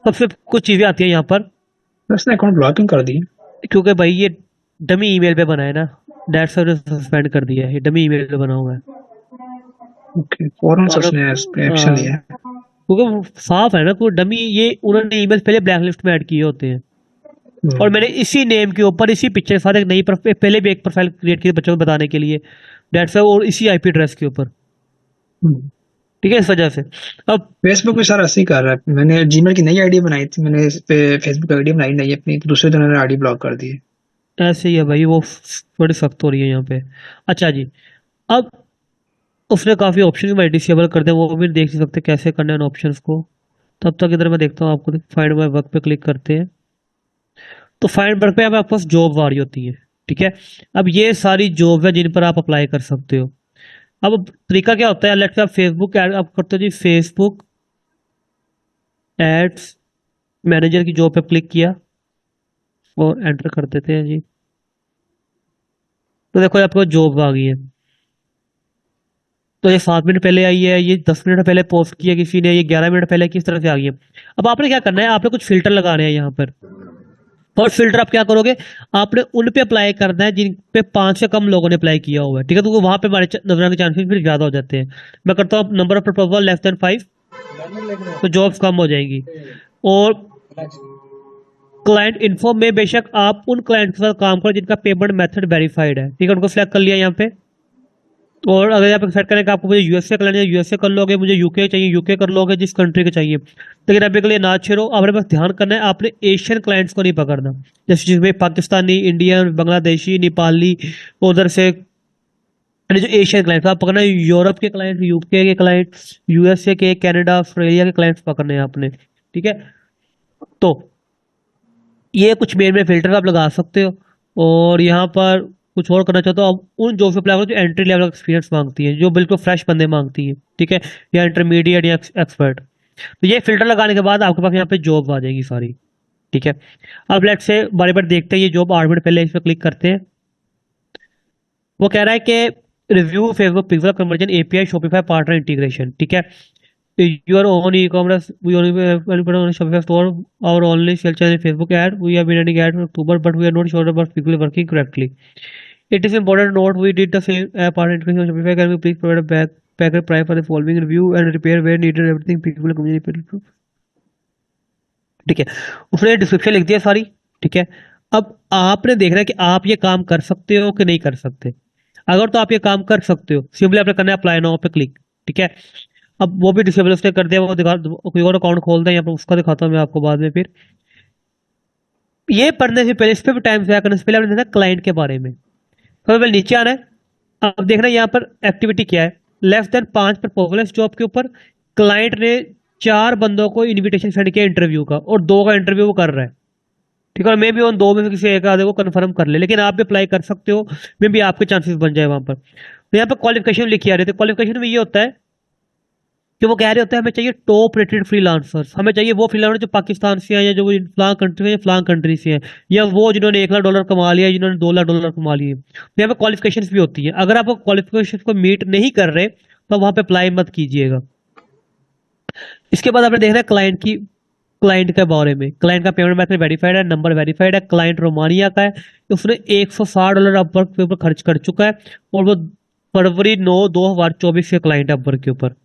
सबसे कुछ चीजें आती है यहाँ पर, सर उसने अकाउंट ब्लॉकिंग कर दी। क्योंकि भाई ये डमी ईमेल पे बना है ना, डेट सर्विस सस्पेंड कर दिया है, ये डमी ईमेल पे बना हुआ है। ओके, फौरन तो सर अगर उसने इस पे एक्शन लिया है। क्योंकि वो साफ है ना, कोई डमी, ये उन्होंने ईमेल पहले ब्लैक लिस्ट में ऐड किए होते हैं। और मैंने इसी नेम के ऊपर इसी पिक्चर के साथ एक नई पहले भी एक प्रोफाइल क्रिएट की बच्चों को बताने के लिए, डेट्स और इसी आईपी एड्रेस के ऊपर, ठीक है, इस वजह से। अब फेसबुक पे सर ऐसे ही कर रहा है। मैंने जीमेल की नई आईडी बनाई थी, मैंने इस पे फेसबुक आईडी बनाई नहीं अपनी, तो दूसरे दिन आईडी ब्लॉक कर दी है। ऐसे ही है भाई, वो थोड़ी सख्त हो रही है यहाँ पे। अच्छा जी, अब उसने काफ़ी ऑप्शन भी डिसेबल कर दिया, वो भी देख नहीं सकते कैसे करना है उन ऑप्शंस को। तब तक इधर मैं देखता हूँ आपको, फाइंड माय वर्क पे क्लिक करते हैं। तो फाइंड वर्क पे हमें आपके पास जॉब आ रही होती है, ठीक है। अब ये सारी जॉब है जिन पर आप अप्लाई कर सकते हो। अब तरीका क्या होता है, लेट्स से आप फेसबुक ऐड आप करते हो जी, फेसबुक एड्स मैनेजर की जॉब पे क्लिक किया और एंटर कर देते हैं जी। तो देखो ये आपको जॉब आ गई है। तो ये 7 मिनट पहले आई है, ये 10 मिनट पहले पोस्ट किया किसी ने, ये 11 मिनट पहले किस तरह से आ गई है। अब आपने क्या करना है, आपने कुछ फिल्टर लगाने हैं यहाँ पर। और फिल्टर आप क्या करोगे, आपने उन पे अप्लाई करना है जिन पे 5 से कम लोगों ने अप्लाई किया हुआ है, ठीक है। तो वहां पे हमारे नजर के चांसेस फिर ज्यादा हो जाते हैं। मैं करता हूँ number of proposal less than 5, तो जॉब्स कम हो जाएंगी। और क्लाइंट इन्फो में बेशक आप उन क्लाइंट के साथ काम करो जिनका पेमेंट मेथड वेरीफाइड है, ठीक है। उनको सिलेक्ट कर लिया यहाँ पे। और अगर आप सेट करें कि आपको मुझे यूएसए कर लेना है, यूएसए कर लोगे, मुझे यूके चाहिए यूके कर लोगे, जिस कंट्री के चाहिए। लेकिन अभी के लिए ना छेड़ो, आपने बस ध्यान करना है आपने एशियन क्लाइंट्स को नहीं पकड़ना, जैसे जिसमें पाकिस्तानी, इंडियन, बांग्लादेशी, नेपाली, उधर से जो एशियन क्लाइंट्स आप पकड़ना है, यूरोप के क्लाइंट, यूके के क्लाइंट, यूएसए के, कनाडा, ऑस्ट्रेलिया के क्लाइंट्स पकड़ने हैं आपने, ठीक है। तो ये कुछ मेन मेन फिल्टर आप लगा सकते हो। और यहाँ पर कुछ और करना चाहते हो, अब उन जॉब्स अप्लाई करो जो एंट्री लेवल एक्सपीरियंस मांगती है, जो बिल्कुल फ्रेश बंदे मांगती है, ठीक है, या इंटरमीडिएट या एक्सपर्ट। तो ये फिल्टर लगाने के बाद आपके पास यहाँ पे जॉब आ जाएगी सारी, ठीक है। अब लेट्स से बारी बारी देखते हैं ये जॉब, 8 मिनट पहले इस पर क्लिक करते हैं। वो कह रहा है कि review Facebook pixel conversion API Shopify partner integration, ठीक है। Your own e-commerce, we only put on Shopify store, our only sales channel is Facebook ad. We have been running ad for October, but we are not sure about people working correctly. It is important to note we did the same part integration on Shopify. Can we please provide a packet price for the following review and repair where needed? Everything people communicate. ठीक है, उसने description लिख दिया सारी, ठीक है। अब आपने देखना है कि आप ये काम कर सकते हो कि नहीं कर सकते। अगर तो आप ये काम कर सकते हो, सिंपली आपने करना है अप्लाई नाउ पे क्लिक, ठीक है। अब वो भी डिसेबल उसने कर दिया, वो दिखा, कोई और अकाउंट खोलता है यहाँ पर, उसका दिखाता हूँ मैं आपको बाद में। फिर ये पढ़ने से पहले, इस पे भी टाइम ज़ाया करने से पहले आपने देखना क्लाइंट के बारे में। सबसे पहले नीचे आना है, अब देखना यहाँ पर एक्टिविटी क्या है। लेस देन 5 प्रपोजल इस जॉब के ऊपर। क्लाइंट ने 4 बंदों को इन्विटेशन सेंड किया इंटरव्यू का, और 2 का इंटरव्यू वो कर रहा है, ठीक है। मे भी उन 2 में से किसी एक आधे को कंफर्म कर ले, लेकिन आप भी अप्लाई कर सकते हो, मे भी आपके चांसेस बन जाए वहां पर। तो यहाँ पर क्वालिफिकेशन लिखी आ रही थी, क्वालिफिकेशन में ये होता है कि वो कह रहे होते हैं हमें चाहिए टॉप रेटेड फ्रीलांसर्स, हमें चाहिए वो फ्रीलांसर जो पाकिस्तान से हैं, या जो फलां कंट्री में, फलां कंट्री से हैं, या वो जिन्होंने $1 लाख कमा लिया, जिन्होंने $2 लाख कमा लिए। तो यहाँ पे क्वालिफिकेशन भी होती है, अगर आप क्वालिफिकेशन को मीट नहीं कर रहे तो वहां पे अप्लाई मत कीजिएगा। इसके बाद आपने देखना है क्लाइंट की, क्लाइंट के बारे में। क्लाइंट का पेमेंट मेथड वेरीफाइड है, नंबर वेरीफाइड है, क्लाइंट रोमानिया का है, उसने $160 अपवर्क के ऊपर खर्च कर चुका है, और वो फरवरी 9 2024 से क्लाइंट है अपवर्क के ऊपर,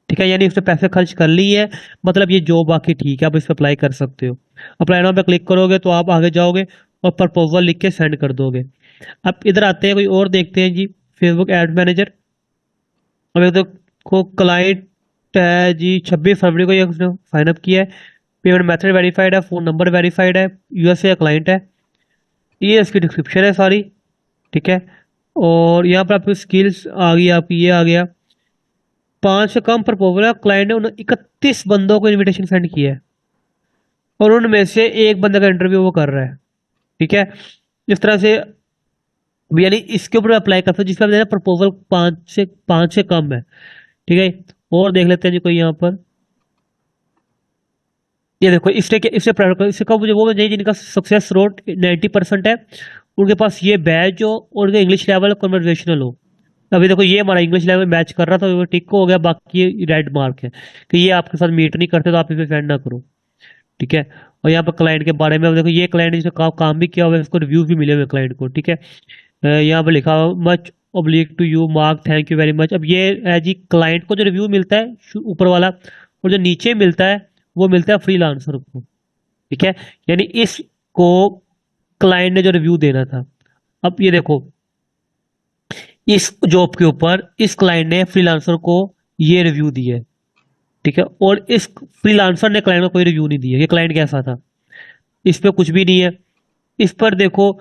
ठीक है। यानी उसने पैसे खर्च कर लिए है, मतलब ये जॉब बाकी ठीक है, आप इस पर अप्लाई कर सकते हो। अप्लाई नाउ पे क्लिक करोगे तो आप आगे जाओगे और प्रपोजल लिख के सेंड कर दोगे। अब इधर आते हैं, कोई और देखते हैं जी, फेसबुक एड मैनेजर। अब एक देखो क्लाइंट है जी, 26 फरवरी को ये उसने साइन अप किया है, पेमेंट मेथड वेरीफाइड है, फोन नंबर वेरीफाइड है, यूएसए का क्लाइंट है। ये इसकी डिस्क्रिप्शन है सारी, ठीक है। और यहाँ पर आपकी स्किल्स आ गई, आपकी ये आ गया। 5 से कम प्रपोजल है, क्लाइंट ने 31 बंदों को इनविटेशन सेंड किया है, और उनमें से एक बंदे का इंटरव्यू वो कर रहा है, ठीक है। इस तरह से यानी इसके ऊपर अप्लाई कर सकते हो जिसमें प्रपोजल 5 से कम है, ठीक है। और देख लेते हैं जी कोई यहाँ पर, ये देखो इससे प्राइवेट इससे कब मुझे वो चाहिए जिनका सक्सेस रेट 90% है, उनके पास ये बैच हो, और उनका इंग्लिश लेवल कन्वर्सेशनल हो। अभी देखो ये हमारा इंग्लिश लेवल मैच कर रहा था, वो टिक हो गया, बाकी ये रेड मार्क है कि ये आपके साथ मीट नहीं करते, तो आप इसे सेंड ना करो, ठीक है। और यहाँ पर क्लाइंट के बारे में देखो, ये क्लाइंट जिसने काम भी किया हुआ है, उसको रिव्यूज भी मिले हुए क्लाइंट को, ठीक है। यहाँ पर लिखा हुआ much oblique to you mark, thank you very much. अब ये है जी क्लाइंट को जो रिव्यू मिलता है ऊपर वाला, और जो नीचे मिलता है वो मिलता है फ्रीलांसर को, ठीक है। यानी इसको क्लाइंट ने जो रिव्यू देना था। अब ये देखो इस जॉब के ऊपर इस क्लाइंट ने फ्रीलांसर को ये रिव्यू दिया है, ठीक है। और इस फ्रीलांसर ने क्लाइंट को कोई रिव्यू नहीं दिया। ये क्लाइंट कैसा था, इस पे कुछ भी नहीं है। इस पर देखो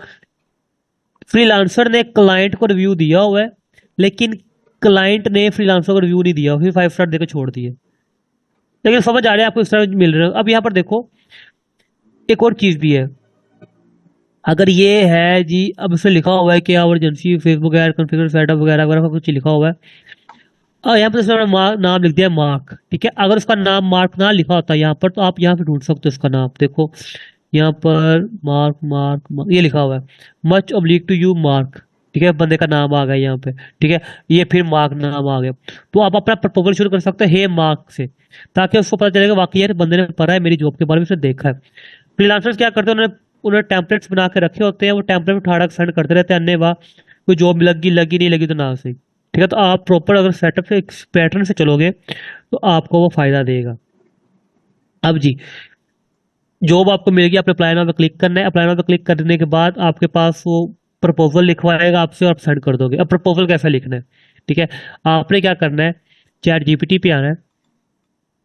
फ्रीलांसर ने क्लाइंट को रिव्यू दिया हुआ है, लेकिन क्लाइंट ने फ्रीलांसर को रिव्यू नहीं दिया, फिर 5 स्टार देकर छोड़ दिए। लेकिन समझ आ रहा है आपको, इस तरह मिल रहा है। अब यहाँ पर देखो एक और चीज भी है, अगर ये है जी, अब इसमें लिखा हुआ है कि emergency Facebook ad configure setup वगैरह वगैरह कुछ लिखा हुआ है, और यहाँ पर इसमें नाम लिख दिया मार्क, ठीक है। अगर उसका नाम मार्क ना लिखा होता यहाँ पर, तो आप यहाँ पे ढूंढ सकते हो उसका नाम। देखो यहाँ पर मार्क मार्क, मार्क ये लिखा हुआ है, much oblique to you mark, ठीक है। बंदे का नाम आ गया यहाँ पे, ठीक है। ये फिर मार्क नाम आ गया, तो आप अपना प्रपोजल शुरू कर सकते हैं हे मार्क से, ताकि उसको पता चलेगा वाकई यार बंदे ने पढ़ा है मेरी जॉब के बारे में, उसने देखा है। फ्रीलांसर्स क्या करते हैं, उन्होंने टेम्पलेट्स बना के रखे होते हैं, वो टेम्पलेट उठा के सेंड करते रहते हैं, अन्य वाह कोई जॉब लगी लगी नहीं लगी तो ना सही, ठीक है। तो आप प्रॉपर अगर सेटअप से पैटर्न से चलोगे तो आपको वो फायदा देगा। अब जी जॉब आपको मिलेगी, आपने अप्लाई नाउ पे क्लिक करना है। अप्लाई नाउ पे क्लिक करने के बाद आपके पास वो प्रपोजल लिखवाएगा आपसे, और आप सेंड कर दोगे। अब प्रपोजल कैसा लिखना है, ठीक है, आपने क्या करना है, चैट जीपीटी पे आना है।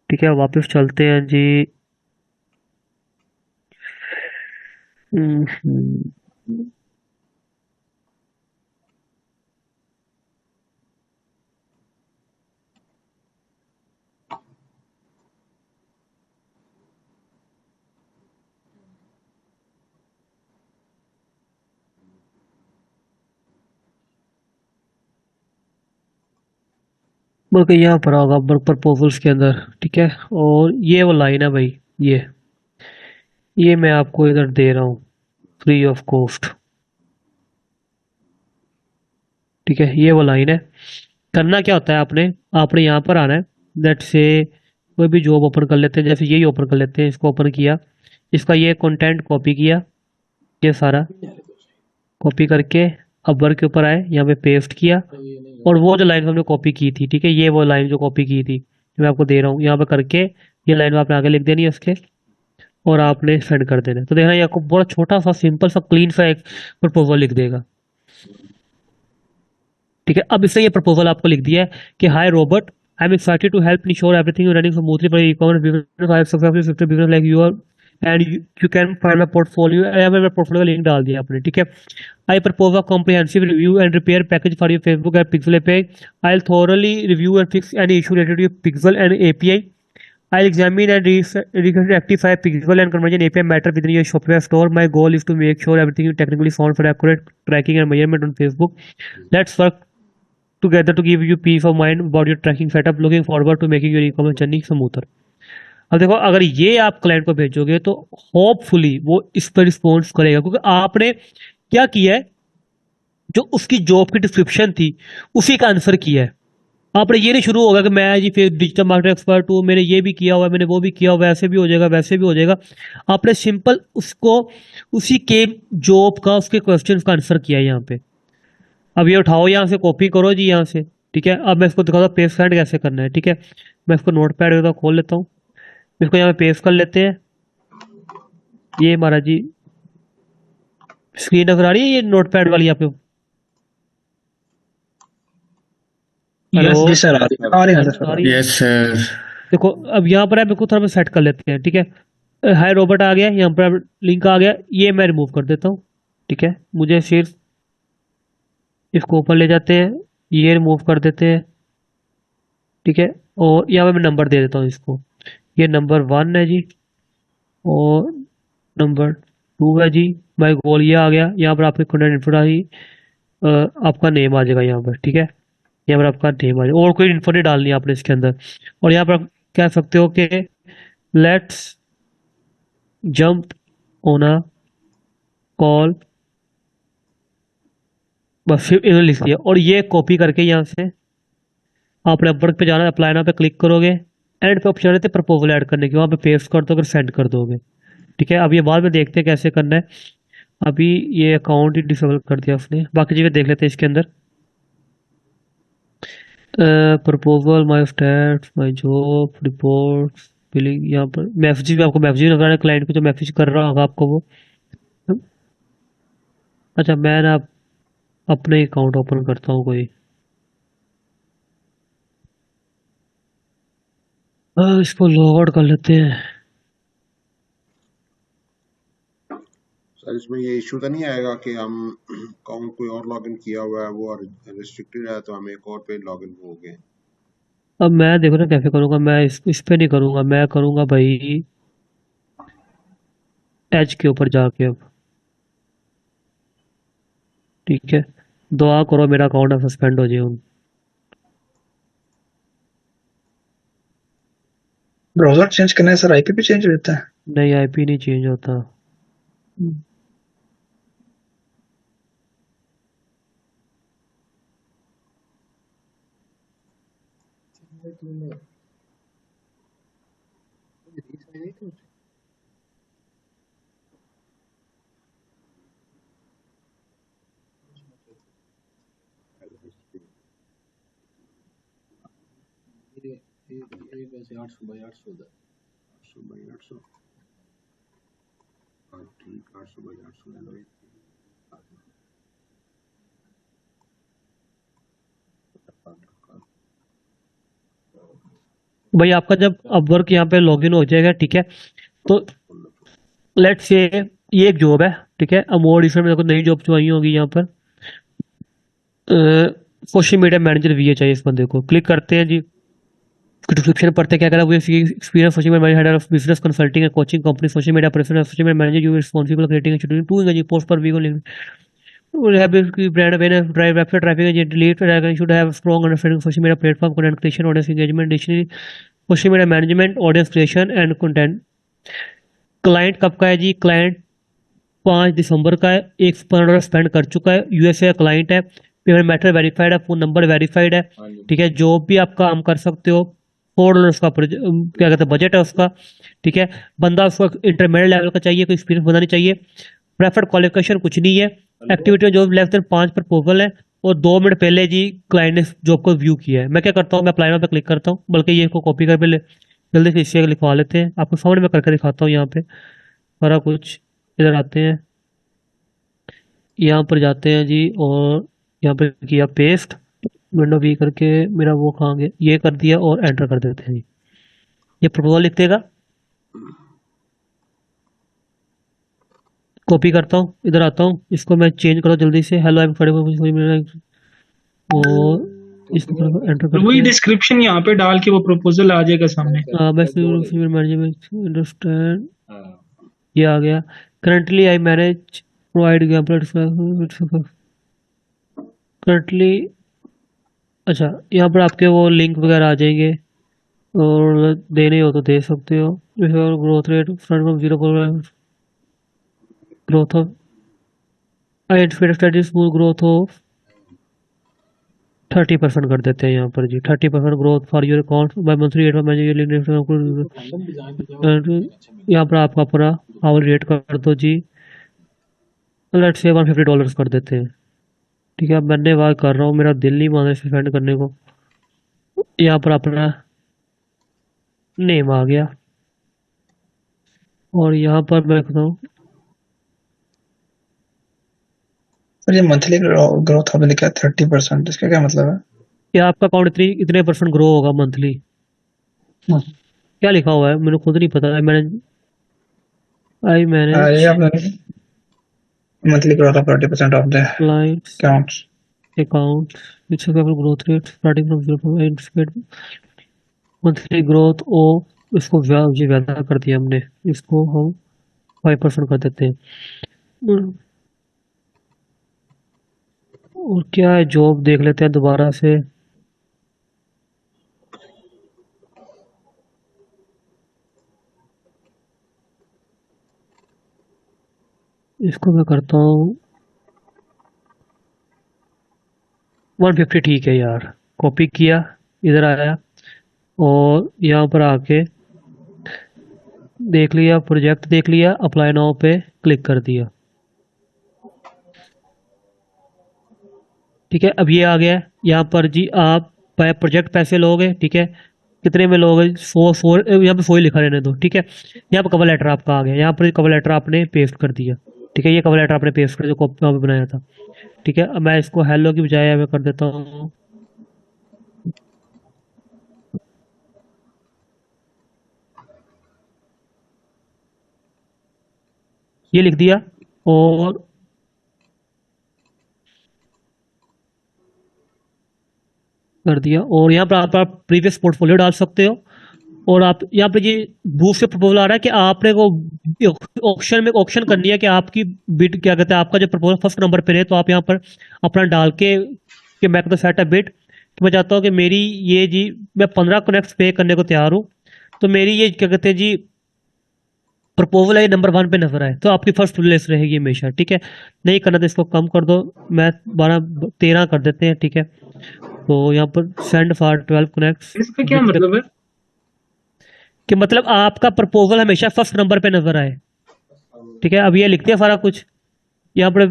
ठीक है, वापस चलते हैं जी। हम्म, बल्कि यहाँ पर होगा वर्क प्रपोजल्स के अंदर। ठीक है, और ये वो लाइन है भाई, ये मैं आपको इधर दे रहा हूँ फ्री ऑफ कॉस्ट। ठीक है, ये वो लाइन है। करना क्या होता है, आपने आपने यहाँ पर आना है। लेट्स से कोई भी जॉब ओपन कर लेते हैं, जैसे यही ओपन कर लेते हैं, इसको ओपन किया, इसका ये कंटेंट कॉपी किया, ये सारा कॉपी करके अब वर्क के ऊपर आए, यहाँ पे पेस्ट किया, और वो जो लाइन हमने कॉपी की थी, ठीक है, ये वो लाइन जो कॉपी की थी मैं आपको दे रहा हूँ, यहाँ पे करके ये लाइन आपने आगे लिख देनी है उसके, और आपने सेंड कर देना है। तो देखना, ये आपको बड़ा छोटा सा सिंपल सा क्लीन सा एक प्रपोजल लिख देगा। ठीक है, अब इसने ये प्रपोजल आपको लिख दिया है कि hi Robert, I am excited to help ensure everything running smoothly for e-commerce business. I have successfully shifted business like you are and you can find my portfolio. मैं पोर्टफोलियो का लिंक डाल दिया आपने। ठीक है, I propose a comprehensive review and repair package for your Facebook and pixel API. I will thoroughly review and fix any issue related to your pixel and API. I'll examine and rectify Pixel and conversion API matter within your Shopify store. My goal is to make sure everything is technically sound for accurate tracking and measurement on Facebook. Let's work together to give you peace of mind about your tracking setup. Looking forward to making your e-commerce journey smoother. अब देखो, अगर ये आप client को भेजोगे तो hopefully वो इस पर रिस्पॉन्स करेगा, क्योंकि आपने क्या किया है, जो उसकी जॉब की डिस्क्रिप्शन थी उसी का आंसर किया है। आपने ये नहीं शुरू होगा कि मैं जी फिर डिजिटल मार्केटिंग एक्सपर्ट हूँ, मैंने ये भी किया हुआ है, मैंने वो भी किया हुआ है, ऐसे भी हो जाएगा वैसे भी हो जाएगा। आपने सिंपल उसको उसी के जॉब का उसके क्वेश्चन का आंसर किया है यहाँ पे। अब ये उठाओ, यहाँ से कॉपी करो जी यहाँ से। ठीक है, अब मैं इसको दिखाता हूँ पेस्ट सेंड कैसे करना है। ठीक है, मैं इसको नोट पैड खोल लेता हूँ, इसको यहाँ पे पेस्ट कर लेते हैं। ये हमारा जी स्क्रीन नजर आ रही है, ये नोट पैड वाली यहाँ पे। हेलो, यस जी सर, आ रही है सर। आ रही है। Yes sir. देखो, अब यहाँ पर है, थोड़ा सेट कर लेते हैं। ठीक है, हाय रोबोट आ गया, यहाँ पर लिंक आ गया, ये मैं रिमूव कर देता हूँ। ठीक है, मुझे सिर्फ इसको ऊपर ले जाते हैं, ये रिमूव कर देते हैं। ठीक है, और यहाँ पे मैं नंबर दे देता हूँ इसको, ये नंबर 1 है जी, और नंबर 2 है जी। माई गोल ये आ गया, यहाँ पर आपके कंटेंट इन्फो आई, आपका नेम आ जाएगा यहाँ पर। ठीक है, यहाँ पर आपका नेम आ जाएगा, और कोई इन्फो नहीं डालनी है आपने इसके अंदर। और यहाँ पर आप कह सकते हो कि let's jump on a call, बस फिर इन्होंने लिख दिया। और ये कॉपी करके यहाँ से आपने अपवर्क पे जाना है, अप्लाई ना पे क्लिक करोगे, एंड पे ऑप्शन रहते हैं प्रपोजल ऐड करने के, वहाँ पे पेस्ट कर दोगे, सेंड कर दोगे। ठीक है, अब ये बाद में देखते हैं कैसे करना है। अभी ये अकाउंट ही डिसेबल कर दिया उसने, बाकी चीज़ें देख लेते हैं इसके अंदर। Proposal, my stats, my job reports, billing, यहाँ पर मैसेज भी आपको मैसेज नजर आ रहा है, क्लाइंट को जो मैसेज कर रहा होगा आपको वो। अच्छा, मैं ना अपने अकाउंट ओपन करता हूँ कोई, इसको लॉग आउट कर लेते हैं। सर इसमें ये इशू तो नहीं आएगा कि हम अकाउंट कोई और लॉगिन किया हुआ है वो रिस्ट्रिक्टेड है तो हम एक और पे लॉगिन हो गए। अब मैं देखो ना कैसे करूँगा, मैं इस पे नहीं करूँगा, मैं करूँगा भाई एच के ऊपर जाके अब। ठीक है, दुआ करो मेरा अकाउंट सस्पेंड हो जाए उन। ब्राउजर चेंज करने से सर आईपी भी चेंज हो जाता है? नहीं, आईपी नहीं चेंज होता। ठीक, 800/800 भाई आपका जब अब वर्क यहाँ पे लॉगिन हो जाएगा, ठीक है, तो लेट्स से ये एक जॉब है, ठीक है। अब मोर इसमें मेरे को नई जॉब जो आई होगी यहाँ पर, सोशल मीडिया मैनेजर वीए चाहिए इस बंदे को। क्लिक करते हैं जी, डिस्क्रिप्शन पढ़ते क्या करा, वो experience social media head of business consulting and coaching company, social media preference, social media manager, you responsible creating and scheduling two engage post per week link, have brand awareness, drive website traffic, and lead tracking, should have strong understanding of social media platform, content creation, audience engagement, additionally social media management, audience creation and content। Client कब का है जी? Client 5 दिसंबर का है, $1 spend कर चुका है, USA का client है, पेमेंट मेथड वेरीफाइड है, फोन नंबर वेरीफाइड है, ठीक है। जॉब भी आप काम कर सकते हो, $4 उसका क्या कहते हैं बजट है उसका, ठीक है। बंदा उसको इंटरमीडिएट लेवल का चाहिए, कोई एक्सपीरियंस बंदा नहीं चाहिए। प्रेफर्ड क्वालिफिकेशन कुछ नहीं है। एक्टिविटी में जॉब लेस देन 5 प्रपोजल है, और 2 मिनट पहले जी क्लाइंट ने जॉब को व्यू किया है। मैं क्या करता हूँ, मैं अप्लाई पे क्लिक करता हूँ, बल्कि ये इसको कॉपी कर ले, जल्दी से इसे लिखवा लेते हैं, आपको सामने में करके दिखाता हूँ। यहाँ पे सारा कुछ, इधर आते हैं, यहाँ पर जाते हैं जी, और यहाँ पे किया पेस्ट, विंडो वी करके, मेरा वो कहाँ गया, ये कर दिया और एंटर कर देते हैं जी। ये प्रपोजल लिख देगा, कॉपी करता हूँ, इधर आता हूँ, इसको मैं चेंज करता हूँ जल्दी से, हेलो आई एम खड़े, और इसको एंटर वही करते हैं। डिस्क्रिप्शन यहाँ पे डाल के वो प्रपोजल आ जाएगा सामने। मैनेजमेंट ये आ गया। Currently I manage provide example currently. अच्छा, यहाँ पर आपके वो लिंक वगैरह आ जाएंगे, और देने हो तो दे सकते हो। Growth rate front from 0 growth of identified strategy smooth growth of 30% कर देते हैं यहाँ पर जी। 30% growth for your account by monthly rate of यहाँ पर आपका पूरा आवर रेट कर दो जी, लेट्स से $150 कर देते हैं, ठीक है। मैंने बात कर रहा हूँ, मेरा दिल नहीं मान रहा इसे स्पेंड करने को। यहाँ पर अपना नेम आ गया, और यहाँ पर मैं कहता हूँ, सर ये मंथली ग्रोथ आपने लिखा है 30%, इसका क्या मतलब है? कि आपका अकाउंट इतने % ग्रो होगा मंथली। क्या लिखा हुआ है मैंने खुद नहीं पता। आई मैनेज ये आपने monthly growth of 30% of the clients accounts. Account which growth rate starting from 0 monthly growth, ओ इसको जी वैसा कर दिया हमने, इसको हम 5% कर देते हैं। और क्या है, जॉब देख लेते हैं दोबारा से। इसको मैं करता हूँ 150, ठीक है यार। कॉपी किया, इधर आया, और यहाँ पर आके देख लिया, प्रोजेक्ट देख लिया, अप्लाई नाउ पे क्लिक कर दिया, ठीक है। अब ये आ गया यहाँ पर जी, आप प्रोजेक्ट पैसे लोगे, ठीक है। कितने में लोगे? 4 यहाँ पे 4 लिखा रहने दो, ठीक है। यहाँ पर कवर लेटर आपका आ गया, यहाँ पर कवर लेटर आपने पेस्ट कर दिया, ठीक है। ये कवर लेटर आपने पेस्ट कर जो कॉपी में बनाया था, ठीक है। अब मैं इसको हेलो की बजाय मैं कर देता हूँ ये लिख दिया, और कर दिया। और यहाँ पर आप प्रीवियस पोर्टफोलियो डाल सकते हो, और आप यहाँ पे ये बूस्ट से प्रपोजल आ रहा है कि आपने को ऑप्शन में ऑप्शन करनी है कि आपकी बिड क्या कहते हैं, आपका जो प्रपोजल फर्स्ट नंबर पे रहे, तो आप यहाँ पर अपना डाल के कि मैं कहता सेट अ बिड, तो मैं चाहता हूँ कि मेरी ये जी मैं 15 कनेक्ट पे करने को तैयार हूँ, तो मेरी ये क्या कहते हैं जी प्रपोजल है नंबर 1 पे नजर आए, तो आपकी फर्स्ट प्लेस रहेगी हमेशा, ठीक है। नहीं करना तो इसको कम कर दो, मैं 13 कर देते हैं, ठीक है। तो यहाँ पर सेंड फॉर 12 कनेक्ट्स, इसका क्या मतलब है? कि मतलब आपका प्रपोजल हमेशा फर्स्ट नंबर पे नजर आए, ठीक है। अब ये लिखते हैं सारा कुछ, यहाँ पर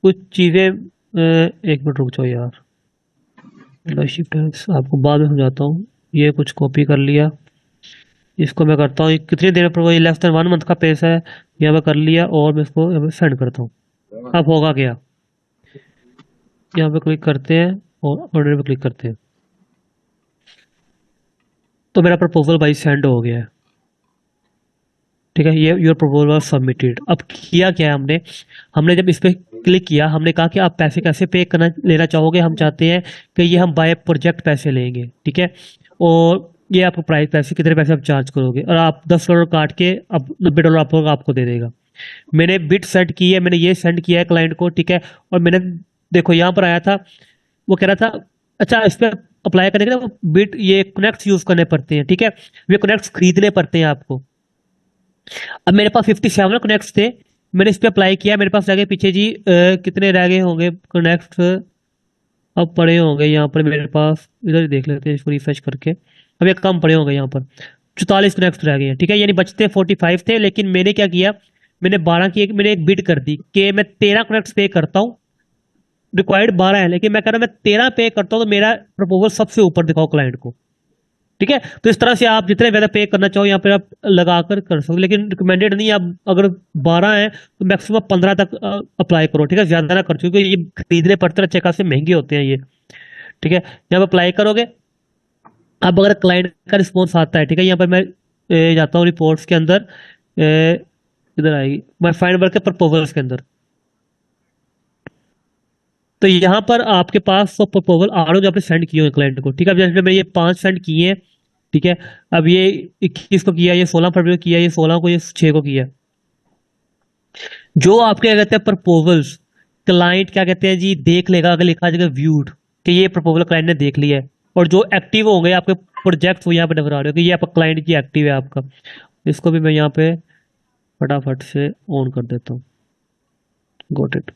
कुछ चीजें, एक मिनट रुक जाओ यार, आपको बाद में समझाता हूँ। ये कुछ कॉपी कर लिया, इसको मैं करता हूँ कितनी देर पर, वही लेस देन 1 मंथ का पैसा है, यहाँ मैं कर लिया, और मैं इसको सेंड करता हूँ। अब होगा क्या, यहाँ पे क्लिक करते हैं और ऑर्डर पे क्लिक करते हैं, तो मेरा प्रपोजल भाई सेंड हो गया है, ठीक है। ये योर प्रपोजल वाज सबमिटेड। अब किया क्या है हमने, हमने जब इस पे क्लिक किया, हमने कहा कि आप पैसे कैसे पे करना लेना चाहोगे। हम चाहते हैं कि ये हम बाय प्रोजेक्ट पैसे लेंगे, ठीक है। और ये आपको प्राइस पैसे कितने पैसे आप चार्ज करोगे, और आप $10 काट के अब $90 आपको दे देगा। मैंने बिट सेट की है, मैंने ये सेंड किया है क्लाइंट को, ठीक है। और मैंने देखो यहाँ पर आया था, वो कह रहा था अच्छा इस पर अप्लाई करने के लिए बिट ये कनेक्ट यूज करने पड़ते हैं, ठीक है। वे कनेक्ट खरीदने पड़ते हैं आपको। अब मेरे पास 57 कनेक्ट्स थे, मैंने इस पे अप्लाई किया, मेरे पास रह गए पीछे जी कितने रह गए होंगे कनेक्ट्स, अब पड़े होंगे यहाँ पर मेरे पास, इधर ही देख लेते हैं इसको रिफ्रेश करके। अब ये कम पड़े होंगे यहाँ पर, 44 कनेक्ट्स रह गए हैं, ठीक है। यानी बचते 45 थे, लेकिन मैंने क्या किया, मैंने 12 की मैंने एक बिड कर दी कि मैं 13 कनेक्ट्स पे करता हूँ। रिक्वायर्ड 12 है, लेकिन मैं कह रहा हूँ मैं 13 पे करता हूँ, तो मेरा प्रपोजल सबसे ऊपर दिखाओ क्लाइंट को, ठीक है। तो इस तरह से आप जितने ज़्यादा पे करना चाहो यहाँ पे आप लगा कर सकते हो, लेकिन रिकमेंडेड नहीं। आप अगर 12 है तो मैक्सिमम 15 तक अप्लाई करो, ठीक है। ज्यादा ना करो, क्योंकि ये खरीदने पड़ते हैं, अच्छे खासे महंगे होते हैं ये, ठीक है। यहाँ पे अप्लाई करोगे, अब अगर क्लाइंट का रिस्पॉन्स आता है, ठीक है। यहाँ पर मैं जाता हूँ रिपोर्ट्स के अंदर, इधर आएगी मैं फाइंड वर्क के प्रपोजल्स के अंदर, तो यहाँ पर आपके पास वो प्रपोजल आ रहे हो जो आपने सेंड किए हुए क्लाइंट को, ठीक है। अब जैसे मैंने ये 5 सेंड किए हैं, ठीक है। अब ये 21 को किया, ये 16 फरवरी को किया, ये 16 को, ये 6 को किया। जो आपके क्या कहते हैं प्रपोजल्स, क्लाइंट क्या कहते हैं जी देख लेगा, अगर लिखा जाएगा व्यूड कि ये प्रपोजल क्लाइंट ने देख लिया है, और जो एक्टिव होंगे आपके प्रोजेक्ट वो यहाँ पे नजर आ रहे हो कि ये आपका क्लाइंट की एक्टिव है आपका। इसको भी मैं यहाँ पे फटाफट से ऑन कर देता हूँ, गॉट इट।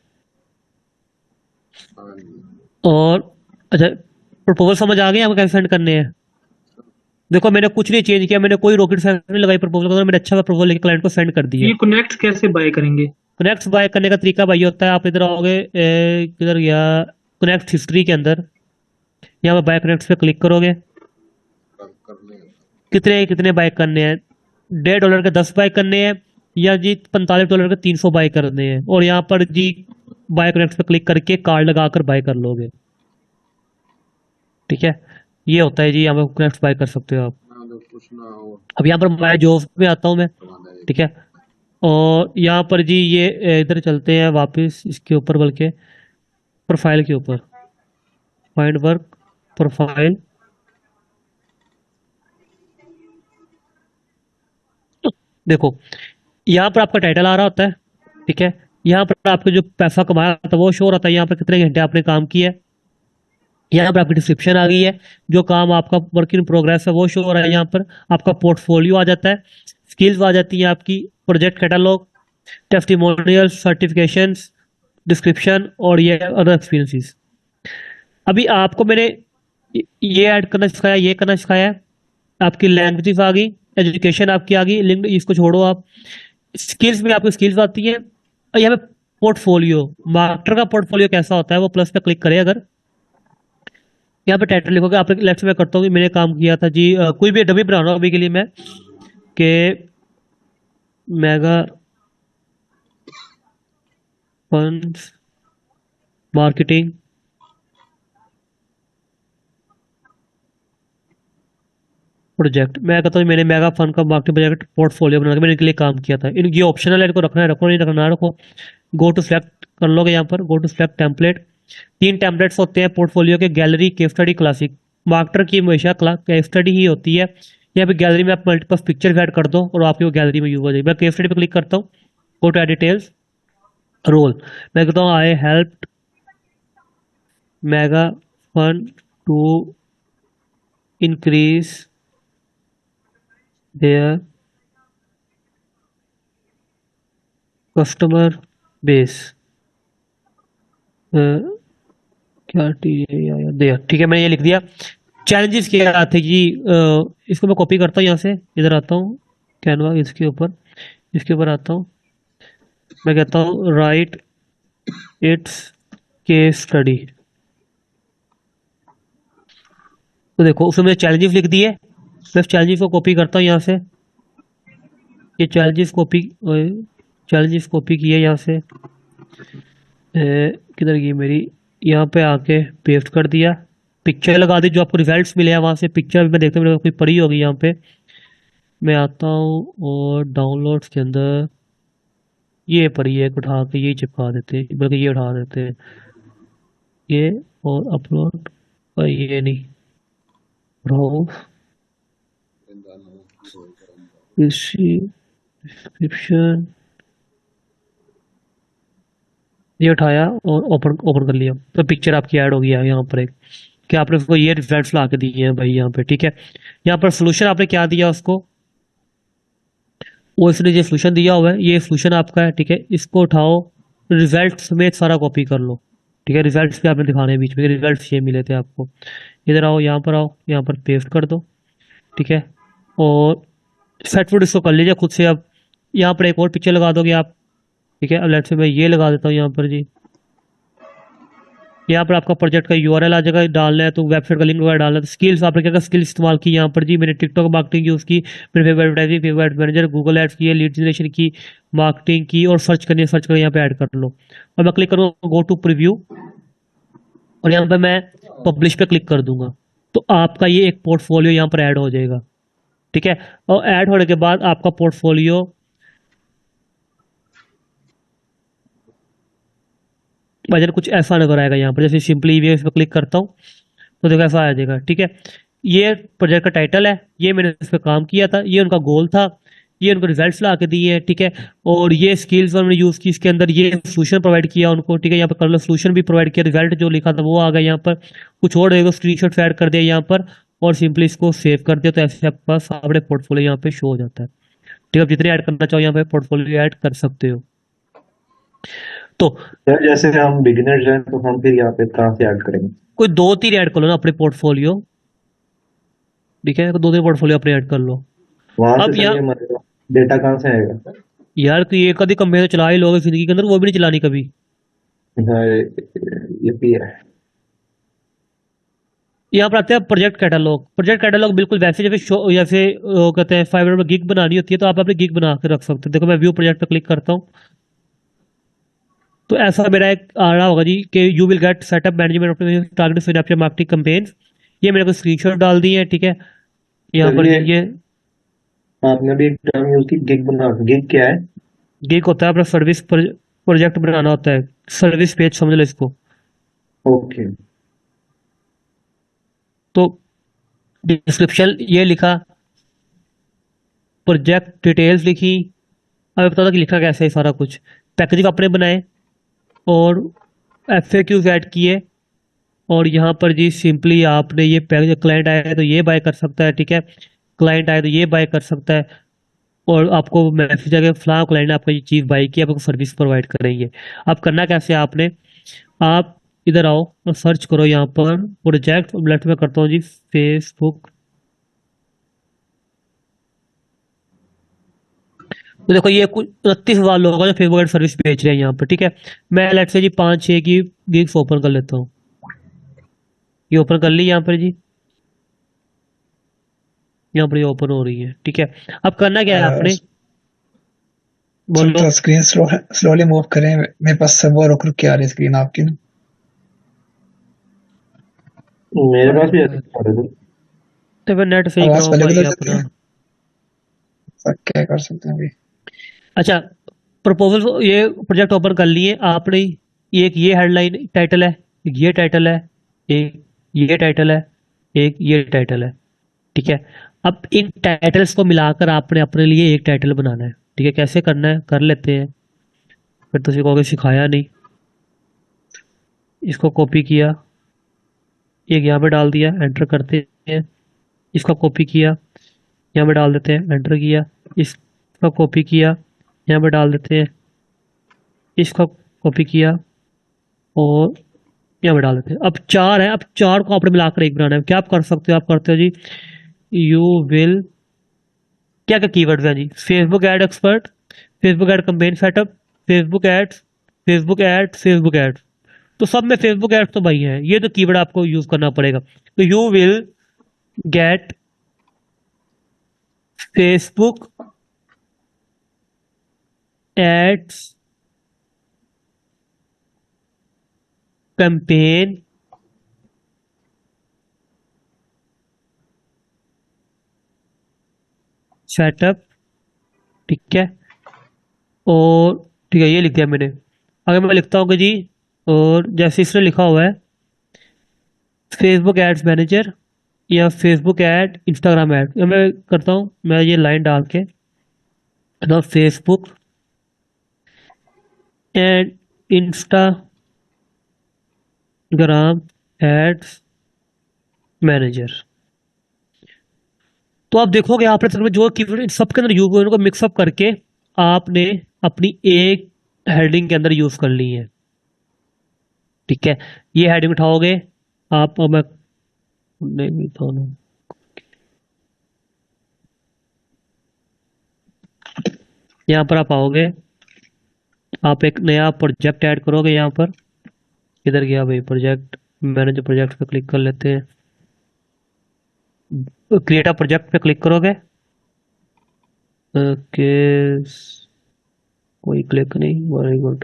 और अच्छा, प्रपोजल समझ आ गए आपको कैसे सेंड करने हैं। देखो मैंने कुछ नहीं चेंज किया, मैंने कोई रॉकेट साइंस नहीं लगाई प्रपोजल को, मैंने अच्छा प्रपोजल लेके क्लाइंट को सेंड कर दिया। ये कनेक्ट कैसे बाय करेंगे? कनेक्ट बाय करने का तरीका भाई होता है, आप इधर आओगे, किधर गया, कनेक्ट हिस्ट्री के अंदर, यहाँ पे बाय कनेक्ट पे क्लिक करोगे। कितने कितने बाय करने हैं, $1.5 के 10 बाय करने हैं, या जी $45 के 300 बाय करने हैं। और यहाँ पर जी बाय कनेक्ट पे क्लिक करके कार्ड लगाकर बाय कर लोगे, ठीक है। ये होता है जी, यहाँ पे कनेक्ट बाय कर सकते हो आप। अब यहाँ पर माय जॉब्स में आता हूँ मैं, ठीक है। और यहाँ पर जी ये इधर चलते हैं वापस इसके ऊपर, बल्कि प्रोफाइल के ऊपर, फाइंड वर्क प्रोफाइल, देखो यहाँ पर आपका टाइटल आ रहा होता है, ठीक है। यहाँ पर आपको जो पैसा कमाया था वो शो रहता है, यहाँ पर कितने घंटे आपने काम किया है। यहाँ पर आपकी डिस्क्रिप्शन आ गई है, जो काम आपका वर्क इन प्रोग्रेस है वो शो हो रहा है। यहाँ पर आपका पोर्टफोलियो आ जाता है, स्किल्स आ जाती हैं आपकी, project catalogue, testimonial, certifications, description, और ये अदर एक्सपीरियंसेस। अभी आपको मैंने ये ऐड करना सिखाया, ये करना सिखाया है। आपकी लैंग्वेजेस आ गई, एजुकेशन आपकी आ गई, लिंक इसको छोड़ो आप। स्किल्स में आपकी स्किल्स आती हैं, और यहाँ पे पोर्टफोलियो, मार्केटर का पोर्टफोलियो कैसा होता है वो प्लस पे क्लिक करें अगर, यहाँ पे टाइटल लिखोगे। आप लेफ्ट में करता हूँ कि मैंने काम किया था जी, कोई भी डमी बना रहा हूँ अभी के लिए मैं, के मेगा फंड्स मार्केटिंग प्रोजेक्ट। मैं कहता हूँ मैंने मेगा फंड का मार्केटिंग प्रोजेक्ट पोर्टफोलियो बना के मैंने इनके लिए काम किया था। ये ऑप्शनल है, इनको रखना है रखो, नहीं रखना रखो। गो टू सिलेक्ट कर लोगे, यहाँ पर go to select template. 3 templates होते हैं पोर्टफोलियो के, gallery, case study, classic. Marketer की हमेशा केस स्टडी ही होती है। यहाँ पे गैलरी में आप मल्टीपल पिक्चर ऐड कर दो और आपकी वो गैलरी में यूज हो जाएगी। मैं केस स्टडी पे क्लिक करता हूँ, गो टू डिटेल्स, रोल। मैं कहता हूँ I help mega fund to increase their customer base, क्या देयर, ठीक है। मैंने ये लिख दिया। चैलेंजेस क्या थे जी, इसको मैं कॉपी करता हूँ, यहाँ से इधर आता हूँ कैनवा, इसके ऊपर आता हूँ। मैं कहता हूँ राइट इट्स केस स्टडी। तो देखो उसमें मैंने चैलेंजेस लिख दिए, मैं चैलेंजेस को कॉपी करता हूँ यहाँ से। ये चैलेंजेस कॉपी किए यहाँ से, किधर गई मेरी, यहाँ पे आके पेस्ट कर दिया। पिक्चर लगा दी जो आपको रिजल्ट्स मिले हैं वहां से। पिक्चर मैं देखता हूँ मेरे को कोई पड़ी होगी यहाँ पे। मैं आता हूँ और डाउनलोड्स के अंदर ये पड़ी है, एक उठा के ये चिपका देते हैं, बल्कि ये उठा देते हैं ये, और अपलोड, और ये नहीं, रो इसी डिस्क्रिप्शन, ये उठाया और ओपन ओपन कर लिया, तो पिक्चर आपकी ऐड हो गया है यहाँ पर एक, कि आपने उसको ये रिजल्ट्स ला के दिए हैं भाई यहाँ पे, ठीक है। यहाँ पर सोल्यूशन आपने क्या दिया उसको, वो इसने ये सोल्यूशन दिया हुआ है, ये सोल्यूशन आपका है, ठीक है। इसको उठाओ, रिजल्ट समेत सारा कॉपी कर लो, ठीक है। रिजल्ट्स भी आपने दिखाने हैं बीच में, रिजल्ट्स ये मिले थे आपको। इधर आओ, यहाँ पर आओ, यहाँ पर पेस्ट कर दो, ठीक है। और सेटफुड इसको कर लीजिए खुद से। अब यहाँ पर एक और पिक्चर लगा दोगे आप, ठीक है। अब लेट्स से मैं ये लगा देता हूँ यहाँ पर जी। यहाँ पर आपका प्रोजेक्ट का यूआरएल आ जाएगा, डालना है तो वेबसाइट का लिंक वगैरह डालना है। तो स्किल्स आपने क्या स्किल इस्तेमाल की यहाँ पर जी, मैंने टिकटॉक मार्केटिंग यूज़ की, मैंने Facebook advertising, Facebook ad manager, Google ads की, लीड जनरेशन की, मार्केटिंग की, और सर्च करनी है, सर्च कर यहाँ पे ऐड कर लो। और मैं क्लिक करूँगा गो टू प्रीव्यू, और यहाँ पे मैं पब्लिश पे क्लिक कर दूंगा, तो आपका ये एक पोर्टफोलियो यहाँ पर ऐड हो जाएगा, ठीक है। और ऐड होने के बाद आपका पोर्टफोलियो वजन कुछ ऐसा नजर आएगा यहाँ पर। जैसे सिंपली वे इस पर क्लिक करता हूँ तो देखो ऐसा आ जाएगा, ठीक है। ये प्रोजेक्ट का टाइटल है, ये मैंने इस पर काम किया था, ये उनका गोल था, ये उनको रिजल्ट्स ला के दिए हैं, ठीक है। और ये स्किल्स उन्होंने यूज़ की इसके अंदर, ये सोल्यूशन प्रोवाइड किया उनको, ठीक है। यहाँ पर कलर सोल्यूशन भी प्रोवाइड किया, रिजल्ट जो लिखा था वो आ गया यहाँ पर। कुछ और रहेगा, स्क्रीनशॉट ऐड कर दिया यहाँ पर, और सिंपली इसको सेव कर दिया, तो ऐसे आपके पास सामने पोर्टफोलियो यहाँ पे शो हो जाता है, ठीक है। आप जितने ऐड करना चाहो यहाँ पे पोर्टफोलियो ऐड कर सकते हो। तो सर जैसे हम बिगिनर्स हैं तो हम फिर यहाँ पे कहाँ से ऐड करेंगे? कोई 2-3 ऐड कर लो ना अपने पोर्टफोलियो, ठीक है। 2-3 पोर्टफोलियो अपने ऐड कर लो। वहां से अब सर यहाँ ये हमारे डेटा कहाँ से आएगा? यार कि ये कभी कंपनी तो चला ही लोगे जिंदगी के अंदर, वो भी नहीं चलानी कभी। हाँ, ये भी है। यहाँ पर आते हैं प्रोजेक्ट कैटलॉग। प्रोजेक्ट कैटलॉग बिल्कुल वैसे जैसे जैसे कहते हैं फाइवर में गिग बनानी होती है, तो आप अपनी गिग बना के रख सकते हो। देखो मैं व्यू प्रोजेक्ट पर क्लिक करता हूँ, तो ऐसा मेरा एक आ रहा होगा जी कि you will gate setup management target Snapchat marketing campaigns. ये मेरे को स्क्रीनशॉट डाल दी है, ठीक है। यहाँ सर पर ये ये आपने भी एक टर्म यूज की, गिग बना। गिग क्या है? गिग होता है अपना सर्विस प्रोजेक्ट बनाना होता है, सर्विस पेज समझ लो इसको। ओके। तो डिस्क्रिप्शन ये लिखा, प्रोजेक्ट डिटेल्स लिखी, अब बता दो कि लिखा कैसे है सारा कुछ। पैकेजिंग अपने बनाए, और एफएक्यूज ऐड किए, और यहाँ पर जी सिंपली आपने ये पैकेज, क्लाइंट आए तो ये बाय कर सकता है, ठीक है। क्लाइंट आए तो ये बाय कर सकता है, और आपको मैसेज आएगा फलां क्लाइंट ने आपका ये चीज़ बाय की, आपको सर्विस प्रोवाइड करेंगे। अब करना कैसे है आपने, आप इधर आओ और सर्च करो यहाँ पर प्रोजेक्ट, लेफ्ट में करता हूँ जी फेसबुक। तो देखो ये कुछ 29,000 लोग हैं जो फेसबुक एड सर्विस बेच रहे हैं यहाँ पर, ठीक है। मैं लेट से जी 5-6 की गिग्स ओपन कर लेता हूँ। ये ओपन कर ली यहाँ पर जी, यहाँ पर ये ओपन हो रही है, ठीक है। अब करना क्या है आपने, सर बोलो। तो स्क्रीन स्लोली मूव करें, मेरे पास सब वो रुक रुक के आ रही है स्क्रीन आपकी ना। मेरे पास भी ऐसे आ रहे थे। तो फिर नेट सही आवाज कराओ पहले भाई बदल जाती अपना। है, सर क्या कर सकते हैं अभी। अच्छा, प्रपोजल ये प्रोजेक्ट ओपन कर लिए आपने। एक ये हेडलाइन टाइटल है, एक ये टाइटल है, एक ये टाइटल है, एक ये टाइटल है, ठीक है। अब इन टाइटल्स को मिलाकर आपने अपने लिए एक टाइटल बनाना है, ठीक है। कैसे करना है कर लेते हैं, फिर तो कहोगे सिखाया नहीं। इसको कॉपी किया, एक यहाँ पे डाल दिया, एंटर करते हैं। इसका कॉपी किया, यहाँ पे डाल देते हैं, एंटर किया। इसका कॉपी किया, यहाँ पे डाल देते हैं। इसका कॉपी किया, और यहाँ पे डाल देते हैं। अब 4 है, अब 4 को आपने मिलाकर एक बनाना है। क्या आप कर सकते हो, आप करते हो जी, यू विल, क्या क्या कीवर्ड्स हैं जी, Facebook ad expert, Facebook ad campaign setup, Facebook ads, Facebook ads, Facebook ads. तो सब में फेसबुक एड्स तो भाई है, ये तो कीवर्ड आपको यूज करना पड़ेगा। तो you will get Facebook ads campaign setup, ठीक है। और ठीक है, ये लिख दिया मैंने। अगर मैं लिखता हूँ कि जी, और जैसे इसने लिखा हुआ है फेसबुक एड्स मैनेजर या फेसबुक ऐड, इंस्टाग्राम ऐड, या मैं करता हूँ, मैं ये लाइन डाल के Facebook and Instagram ads manager. तो आप देखोगे आपने सिर्फ जो कीवर्ड इन सब के अंदर यूज हुए उनको मिक्सअप करके आपने अपनी एक हेडिंग के अंदर यूज कर ली है, ठीक है। ये हेडिंग उठाओगे आप, अब मैं नहीं तो ना, यहाँ पर आप आओगे, आप एक नया प्रोजेक्ट ऐड करोगे। यहाँ पर किधर गया भाई प्रोजेक्ट, मैनेज प्रोजेक्ट पे क्लिक कर लेते हैं, क्रिएट अ प्रोजेक्ट पे क्लिक करोगे। केस कोई क्लिक नहीं, very good.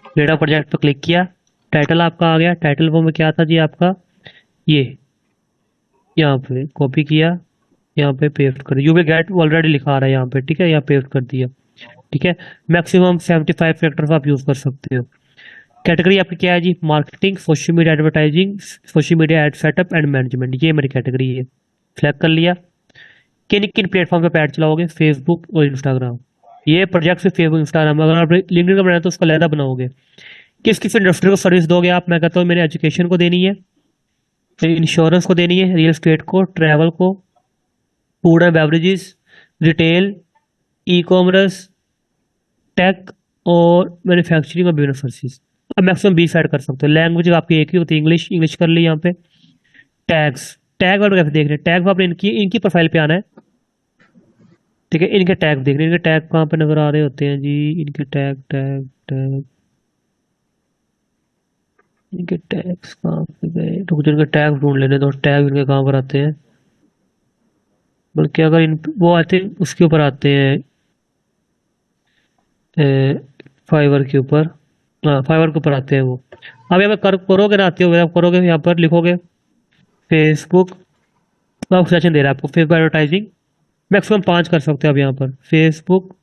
Create a project पे क्लिक किया, टाइटल आपका आ गया। टाइटल वो में क्या था जी आपका, ये यहाँ पे कॉपी किया, यहाँ पे पेस्ट कर, यू विल गेट ऑलरेडी लिखा आ रहा है यहाँ पे, ठीक है। यहाँ पेस्ट कर दिया, ठीक है। मैक्सिमम 75 फैक्टर्स आप यूज कर सकते हो। कैटेगरी आपकी क्या है जी, marketing, social media advertising, social media ad setup and management, ये मेरी कैटेगरी है। सिलेक्ट कर लिया। किन किन प्लेटफॉर्म पे ऐड चलाओगे, फेसबुक और इंस्टाग्राम। ये प्रोजेक्ट सिर्फ फेसबुक इंस्टाग्राम, अगर आप लिंक्डइन का बनाए तो उसका लहदा बनाओगे। किस किस इंडस्ट्री को सर्विस दोगे आप, मैं कहता हूँ मैंने एजुकेशन को देनी है, इंश्योरेंस को देनी है, रियल एस्टेट को, ट्रैवल को, food and beverages, retail, e commerce, tech और मैन्युफैक्चरिंग और बिजनेस सर्विसेज। अब मैक्सिमम 20 ऐड कर सकते हो। लैंग्वेज आपकी एक ही होती है, इंग्लिश, इंग्लिश कर ली यहाँ पे। टैग्स, टैग वर्ड कैसे देख रहे हैं, टैग आपने इनकी प्रोफाइल पे आना है, ठीक है। इनके टैग देख रहे हैं, इनके टैग कहाँ पे नजर आ रहे होते हैं जी, इनके टैग टैग टैग, इनके टैग्स कहाँ पे गए, रुक जाओ, इनके टैग ढूंढ लेने दो। टैग इनके कहाँ पर आते हैं, बल्कि अगर इन वो आते हैं उसके ऊपर आते हैं, फाइवर के ऊपर, हाँ फाइवर के ऊपर आते हैं वो। अब यहाँ पे करोगे ना, आते हो आप करोगे, यहाँ पर लिखोगे फेसबुक, तो आप सेशन दे रहा है आपको फेसबुक एडवर्टाइजिंग, मैक्सिमम 5 कर सकते हो आप यहाँ पर। Facebook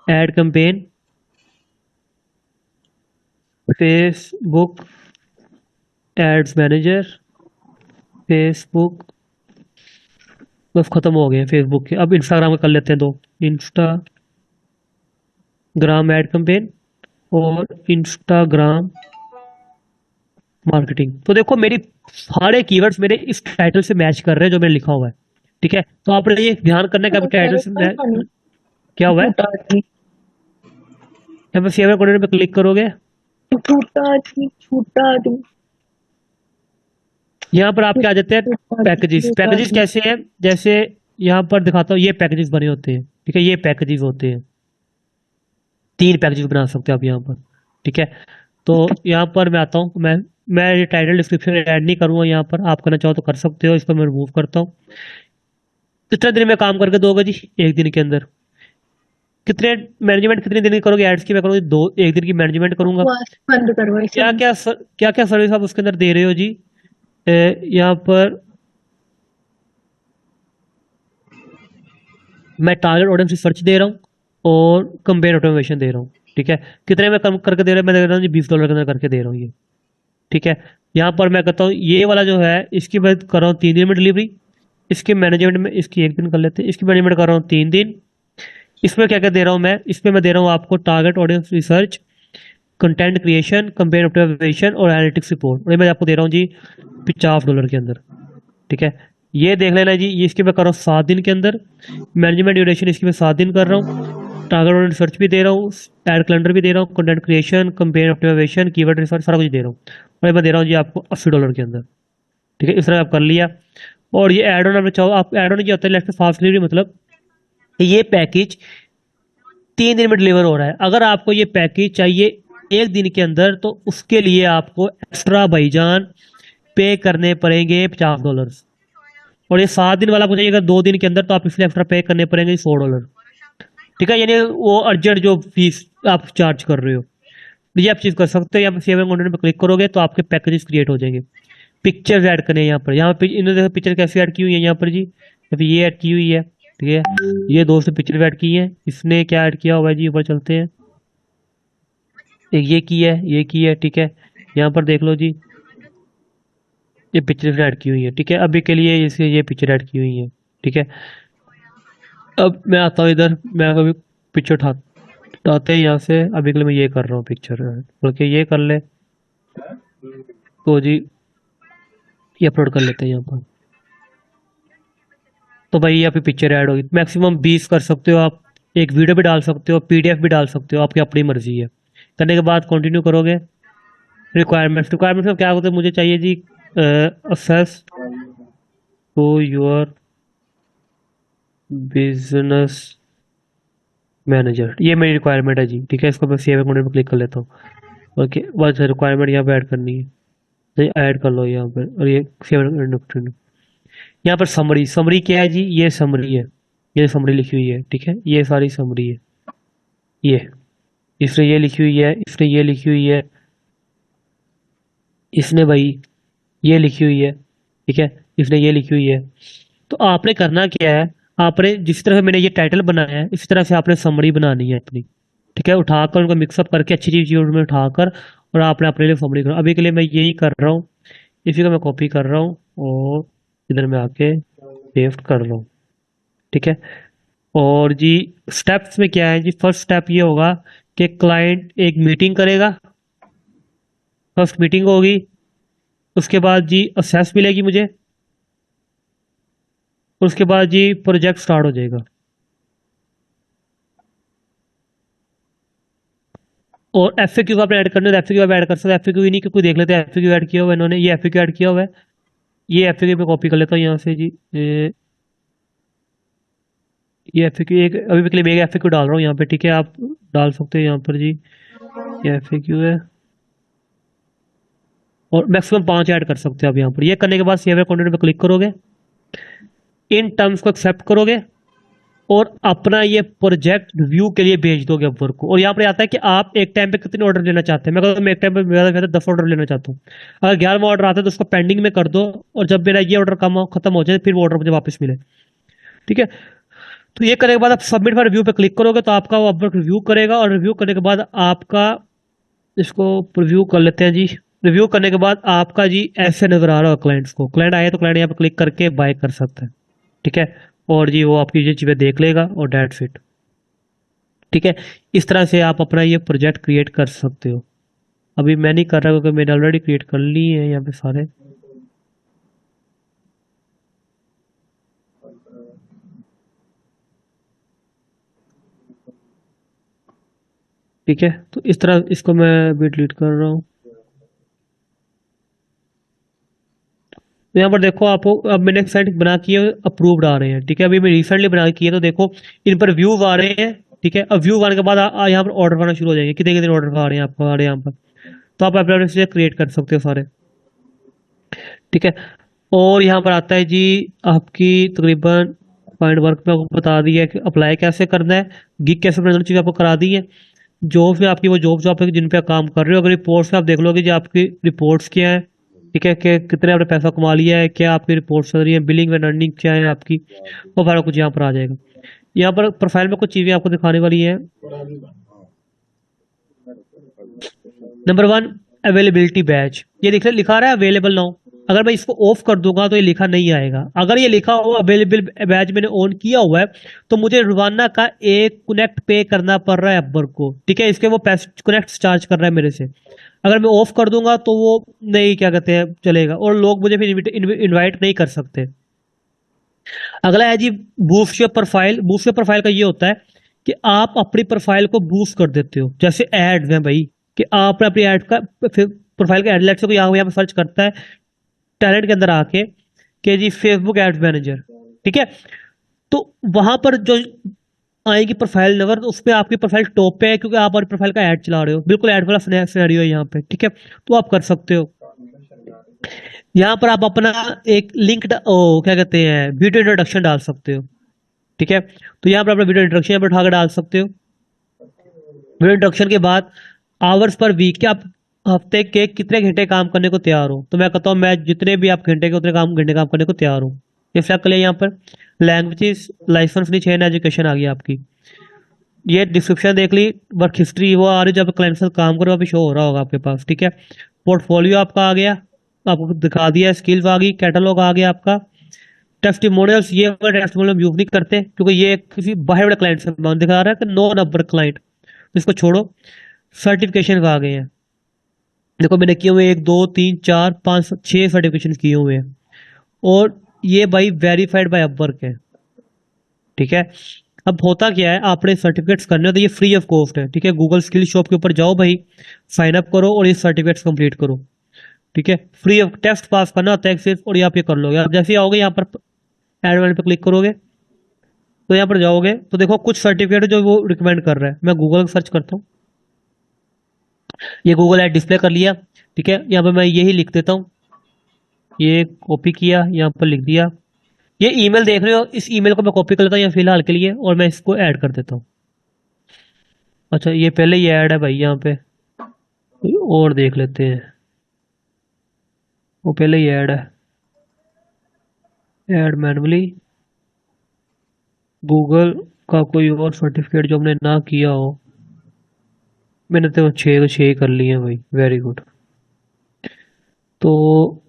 ad campaign, Facebook ads manager, Facebook, बस खत्म हो गए फेसबुक के। अब इंस्टाग्राम में कर लेते हैं दो, इंस्टाग्राम एड कैंपेन और इंस्टाग्राम मार्केटिंग। तो देखो मेरी सारे कीवर्ड्स मेरे इस टाइटल से मैच कर रहे हैं जो मैंने लिखा हुआ है, ठीक है। तो आपने ये ध्यान करना है कि टाइटल से क्या हुआ है। यहाँ पे सेव कोऑर्डिनेट पे क्लिक करोगे, यहाँ पर आपके आ जाते हैं पैकेजेस। पैकेजेस कैसे हैं, जैसे यहाँ पर दिखाता हूँ, ये पैकेजेस बने होते हैं, ठीक है। ये पैकेजेस होते हैं, 3 पैकेजेस बना सकते हो आप यहाँ पर, ठीक है। तो यहाँ पर मैं आता हूँ, मैं ये टाइटल डिस्क्रिप्शन ऐड नहीं करूँगा यहाँ पर, आप करना चाहो तो कर सकते हो। इस पर मैं रिमूव करता हूँ। कितने दिन में काम करके दोगे जी, 1 दिन के अंदर। कितने मैनेजमेंट कितने दिन की करोगे एड्स की, मैं करूँगी 1 दिन की मैनेजमेंट करूंगा। बंद करो इसे। क्या क्या सर्विस आप उसके अंदर दे रहे हो जी, यहाँ पर मैं टारगेट ऑडियंस रिसर्च दे रहा हूँ और कंपेयर ऑटोमेशन दे रहा हूँ, ठीक है। कितने में कम करके दे रहा हूँ, मैं दे रहा हूँ जी $20 के अंदर करके दे रहा हूँ ये, ठीक है। यहाँ पर मैं कहता हूँ ये वाला जो है इसकी मैं कर रहा हूँ 3 दिन में डिलीवरी, इसके मैनेजमेंट में इसकी 1 दिन कर लेते हैं, इसकी मैनेजमेंट कर रहा हूँ 3 दिन। इसमें क्या क्या दे रहा हूँ मैं, इसमें मैं दे रहा हूँ आपको target audience research, content creation, compare optimization और एनालिटिक्स रिपोर्ट, और ये मैं आपको दे रहा हूँ जी $50 के अंदर, ठीक है। ये देख लेना जी, ये इसके मैं कर रहा हूँ 7 दिन के अंदर। मैनेजमेंट ड्यूरेशन इसकी मैं 7 दिन कर रहा हूँ, टारगेट ऑडियंस रिसर्च भी दे रहा हूँ, एड कैलेंडर भी दे रहा हूँ, content creation, compare optimization, keyword research, सारा कुछ दे रहा हूँ, और ये मैं दे रहा हूँ जी आपको $80 के अंदर, ठीक है। इस तरह आप कर लिया। और ये एड ऑन आप चाहो, आप एड ऑन क्या होता है, लेट्स से फास्ट डिलीवरी, मतलब ये पैकेज 3 दिन में डिलीवर हो रहा है। अगर आपको ये पैकेज चाहिए 1 दिन के अंदर, तो उसके लिए आपको एक्स्ट्रा भाईजान पे करने पड़ेंगे $50। और ये 7 दिन वाला आपको चाहिए 2 दिन के अंदर, तो आप इसलिए एक्स्ट्रा पे करने पड़ेंगे $100, ठीक है। यानी वो अर्जेंट जो फीस आप चार्ज कर रहे हो, ये आप चीज कर सकते हो। यहाँ पे सेव एंड कंटेंट पे क्लिक करोगे तो आपके पैकेजेस क्रिएट हो जाएंगे। पिक्चर्स ऐड करने हैं यहाँ पर इन्होंने देखो पिक्चर कैसे ऐड की हुई है यहाँ पर जी, या फिर ये ऐड की हुई है, ठीक है। ये दोस्त पिक्चर ऐड की है, इसने क्या ऐड किया हुआ है जी, ऊपर चलते हैं। एक ये की है, ठीक है। यहाँ पर देख लो जी, ये पिक्चर ऐड की हुई है, ठीक है। अभी के लिए इसके ये पिक्चर ऐड की हुई है, ठीक है। अब मैं आता हूँ इधर, मैं अभी पिक्चर उठाते हैं यहाँ से। अभी के लिए मैं ये कर रहा हूँ पिक्चर, बल्कि ये कर ले तो जी ये अपलोड कर लेते हैं यहाँ पर। तो भाई यहाँ पे पिक्चर ऐड होगी, मैक्सिमम 20 कर सकते हो आप। एक वीडियो भी डाल सकते हो, पीडीएफ भी डाल सकते हो, आपकी अपनी मर्जी है। करने के बाद कंटिन्यू करोगे। रिक्वायरमेंट्स में क्या होता है, मुझे चाहिए जी access to your business manager, ये मेरी रिक्वायरमेंट है जी, ठीक है। इसको मैं सेव अकाउंट पे क्लिक कर लेता हूँ। ओके, बस रिक्वायरमेंट यहाँ पे ऐड करनी है, तो ऐड कर लो यहाँ पर। और ये सेव यहाँ पर समरी क्या है जी, ये समरी है, ये समरी लिखी हुई है, ठीक है। ये सारी समरी है, ये इसने ये लिखी हुई है, इसने ये लिखी हुई है, इसने भाई ये लिखी हुई है, ठीक है। इसने ये लिखी हुई है। तो आपने करना क्या है, आपने जिस तरह मैंने ये टाइटल बनाया है इसी तरह से आपने समरी बनानी है अपनी, ठीक है। उठाकर उनको मिक्सअप करके अच्छी चीज़ में उठाकर और आपने अपने लिए समरी करो। अभी के लिए मैं यही कर रहा हूँ, इसी को मैं कॉपी कर रहा हूँ और इधर में आके पेस्ट कर रहा हूँ, ठीक है। और जी स्टेप्स में क्या है जी, फर्स्ट स्टेप ये होगा कि क्लाइंट एक मीटिंग करेगा, फर्स्ट मीटिंग होगी। उसके बाद जी असेस मिलेगी मुझे, उसके बाद जी प्रोजेक्ट स्टार्ट हो जाएगा। और एफएक्यू आपने ऐड करना है, एफएक्यू आप ऐड कर सकते हैं। एफएक्यू ही नहीं, क्योंकि देख लेते हैं एफएक्यू ऐड किया हुआ है इन्होंने, ये एफएक्यू ऐड किया हुआ है। ये एफएक्यू पे कॉपी कर लेता हूँ यहाँ से जी। ये एफएक्यू एक अभी के लिए मैं एफएक्यू डाल रहा हूँ यहाँ पे, ठीक है। आप डाल सकते हो यहाँ पर जी, ये एफएक्यू है। और मैक्सिमम 5 ऐड कर सकते हो आप यहाँ पर। ये करने के बाद सेव कंटेंट पे क्लिक करोगे, इन टर्म्स को एक्सेप्ट करोगे और अपना ये प्रोजेक्ट रिव्यू के लिए भेज दोगे अपवर्क को। और यहाँ पर आता है कि आप एक टाइम पे कितने ऑर्डर लेना चाहते हैं। मैं कहता हूँ मैं एक टाइम पे मेरा 10 ऑर्डर लेना चाहता हूँ। अगर 11वां ऑर्डर आता है तो उसको पेंडिंग में कर दो, और जब मेरा ये ऑर्डर खत्म हो जाए फिर वो ऑर्डर मुझे वापस मिले, ठीक है। तो ये करने के बाद आप सबमिट फॉर रिव्यू पे क्लिक करोगे तो आपका वो अपवर्क रिव्यू करेगा। और रिव्यू करने के बाद आपका, इसको रिव्यू कर लेते हैं जी। रिव्यू करने के बाद आपका जी ऐसे नजर आ रहा है क्लाइंट्स को। क्लाइंट आए तो क्लाइंट यहाँ पे क्लिक करके बाय कर सकता है, ठीक है। और जी वो आपकी ये चीज़ें देख लेगा और डेट्स इट, ठीक है। इस तरह से आप अपना ये प्रोजेक्ट क्रिएट कर सकते हो। अभी मैं नहीं कर रहा क्योंकि मैंने ऑलरेडी क्रिएट कर ली है यहाँ पे सारे, ठीक है। तो इस तरह इसको मैं अभी डिलीट कर रहा हूँ। तो यहाँ पर देखो आपको, अब मैंने एक साइट बना की है, अप्रूव्ड आ रहे हैं, ठीक है। अभी मैं रिसेंटली बना की है तो देखो इन पर व्यू आ रहे हैं, ठीक है। अब व्यू आने के बाद यहाँ पर ऑर्डर आना शुरू हो जाएंगे, कितने कितने ऑर्डर आ रहे हैं आपको, आ रहे हैं यहाँ पर। तो आप अपने से क्रिएट कर सकते हो सारे, ठीक है। और यहाँ पर आता है जी आपकी तकरीबन फाइंड वर्क में आपको बता दिया है कि अप्लाई कैसे करना है, गिग कैसे बनाना चाहिए आपको करा दी है। जॉब्स में आपकी वो जॉब्स आप जिन पे काम कर रहे हो, अगर रिपोर्ट्स में आप देख लोगे जो आपकी रिपोर्ट्स क्या है, ठीक है, कि कितने आपने पैसा कमा लिया है, क्या आपकी रिपोर्ट्स चल रही है, बिलिंग एंड अर्निंग क्या है आपकी, वो सारा कुछ यहाँ पर आ जाएगा। यहाँ पर प्रोफाइल में कुछ चीज़ें आपको दिखाने वाली है। नंबर 1 अवेलेबिलिटी बैच, ये लिखा रहा है अवेलेबल नाउ। अगर मैं इसको ऑफ कर दूंगा तो ये लिखा नहीं आएगा। अगर ये लिखा हुआ अवेलेबल बैच मैंने ऑन किया हुआ है तो मुझे रोजाना का एक कनेक्ट पे करना पड़ रहा है अपवर्क को, ठीक है। इसके वो पैसे कनेक्ट चार्ज कर रहा है मेरे से। अगर मैं ऑफ कर दूंगा तो वो नहीं, क्या कहते हैं, चलेगा, और लोग मुझे फिर इनवाइट नहीं कर सकते। अगला है जी boost your profile. Boost your profile का ये होता है कि आप अपनी प्रोफाइल को बूस्ट कर देते हो। जैसे एड्स हैं भाई, कि आपने अपनी एड का प्रोफाइल का एड, से कोई यहाँ पे सर्च करता है टैलेंट के अंदर आके कि जी फेसबुक एड्स मैनेजर, ठीक है। तो वहां पर जो आएगी प्रोफाइल नंबर, तो उसमें आपकी प्रोफाइल टॉप पे है क्योंकि आप अपनी प्रोफाइल का ऐड चला रहे हो। बिल्कुल ऐड वाला सिनेरियो है यहाँ पे, ठीक है। तो आप कर सकते हो। यहाँ पर आप अपना एक लिंक क्या कहते हैं वीडियो इंट्रोडक्शन डाल सकते हो, ठीक है। तो यहाँ पर अपना वीडियो इंट्रोडक्शन यहाँ पर उठाकर डाल सकते हो। वीडियो इंट्रोडक्शन के बाद आवर्स पर वीक, क्या आप हफ्ते के कितने घंटे काम करने को तैयार हो? तो मैं कहता हूँ मैं जितने भी आप घंटे के उतने घंटे काम करने को तैयार हूँ। ये सिलेक्ट कर लिया यहाँ पर। लैंग्वेजेस लाइसेंस नहीं चाहिए, एजुकेशन आ गई आपकी। ये डिस्क्रिप्शन देख ली, वर्क हिस्ट्री वो आ रही जब क्लाइंट से काम करो अभी शो हो रहा होगा आपके पास, ठीक है। पोर्टफोलियो आपका आ गया, आपको दिखा दिया, स्किल्स आ गई, कैटलॉग आ गया आपका। टेस्टिमोनियल्स ये वाला टेस्टिमोनियल यूज नहीं करते क्योंकि ये किसी बाहर वाले क्लाइंट से दिखा रहा है कि नो नंबर क्लाइंट, इसको छोड़ो। सर्टिफिकेशन आ गए हैं, देखो मैंने किए हुए 1 2 3 4 5 6 सर्टिफिकेशन किए हुए हैं, और ये भाई वेरीफाइड बाय अपवर्क है, ठीक है। अब होता क्या है, आपने सर्टिफिकेट्स करने हो तो ये फ्री ऑफ कॉस्ट है, ठीक है। गूगल स्किल शॉप के ऊपर जाओ भाई, साइन अप करो और ये सर्टिफिकेट्स कंप्लीट करो, ठीक है। फ्री ऑफ टेस्ट पास करना होता है सिर्फ, और ये आप ये कर लोगे। आप जैसे ही आओगे यहाँ पर एड वाले पे क्लिक करोगे तो यहाँ पर जाओगे तो देखो कुछ सर्टिफिकेट जो वो रिकमेंड कर रहा है। मैं गूगल सर्च करता हूँ, ये गूगल ऐड डिस्प्ले कर लिया, ठीक है। यहाँ पर मैं यही लिख देता हूँ, ये कॉपी किया, यहाँ पर लिख दिया। ये ईमेल देख रहे हो, इस ईमेल को मैं कॉपी कर लेता हूँ यहाँ फिलहाल के लिए, और मैं इसको ऐड कर देता हूँ। अच्छा ये पहले ही ऐड है भाई, यहाँ पे कोई और देख लेते हैं, वो पहले ही ऐड है। ऐड मैनुअली गूगल का कोई और सर्टिफिकेट जो हमने ना किया हो। मैंने तो 6 कर लिए हैं भाई, वेरी गुड। तो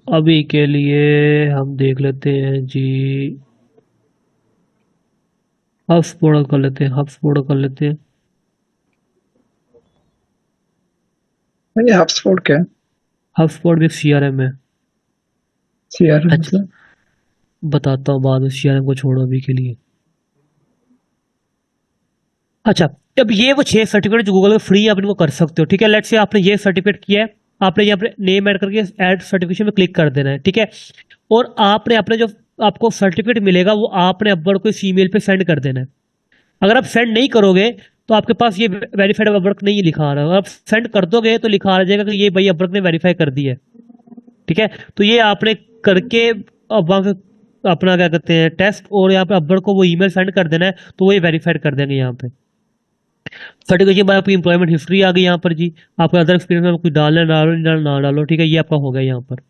अभी के लिए हम देख लेते हैं जी, हब्स मॉडल कर लेते हैं, हब्स मॉडल कर लेते हैं। ये हबस्पॉट क्या है? हब्सपॉट भी CRM है। सीआरएम अच्छा मतलब? बताता हूँ बाद में, CRM को छोड़ो अभी के लिए। अच्छा, अब ये वो 6 सर्टिफिकेट जो गूगल में फ्री आप इनको कर सकते हो, ठीक है। लेट्स से आपने ये सर्टिफिकेट किया है, आपने यहाँ पे नेम ऐड करके ऐड सर्टिफिकेशन में क्लिक कर देना है, ठीक है। और आपने अपने जो आपको सर्टिफिकेट मिलेगा वो आपने अपवर्क को इस ईमेल पे सेंड कर देना है। अगर आप सेंड नहीं करोगे तो आपके पास ये वेरीफाइड अपवर्क नहीं लिखा आ रहा है, अगर आप सेंड कर दोगे तो लिखा आ जाएगा कि ये भाई अपवर्क ने वेरीफाई कर दिया है, ठीक है। तो ये आपने करके अब वहाँ पे अपना क्या कहते हैं टेस्ट, और यहाँ पे अपवर्क को वो ईमेल सेंड कर देना है, तो वो ये वेरीफाइड कर देंगे यहाँ पे। सर्टिफिकेशन बाद आपकी एम्प्लॉयमेंट हिस्ट्री आ गई यहाँ पर जी। आपका अदर एक्सपीरियंस में कुछ डालना डालो ना डालो, ठीक है। ये आपका हो गया यहाँ पर,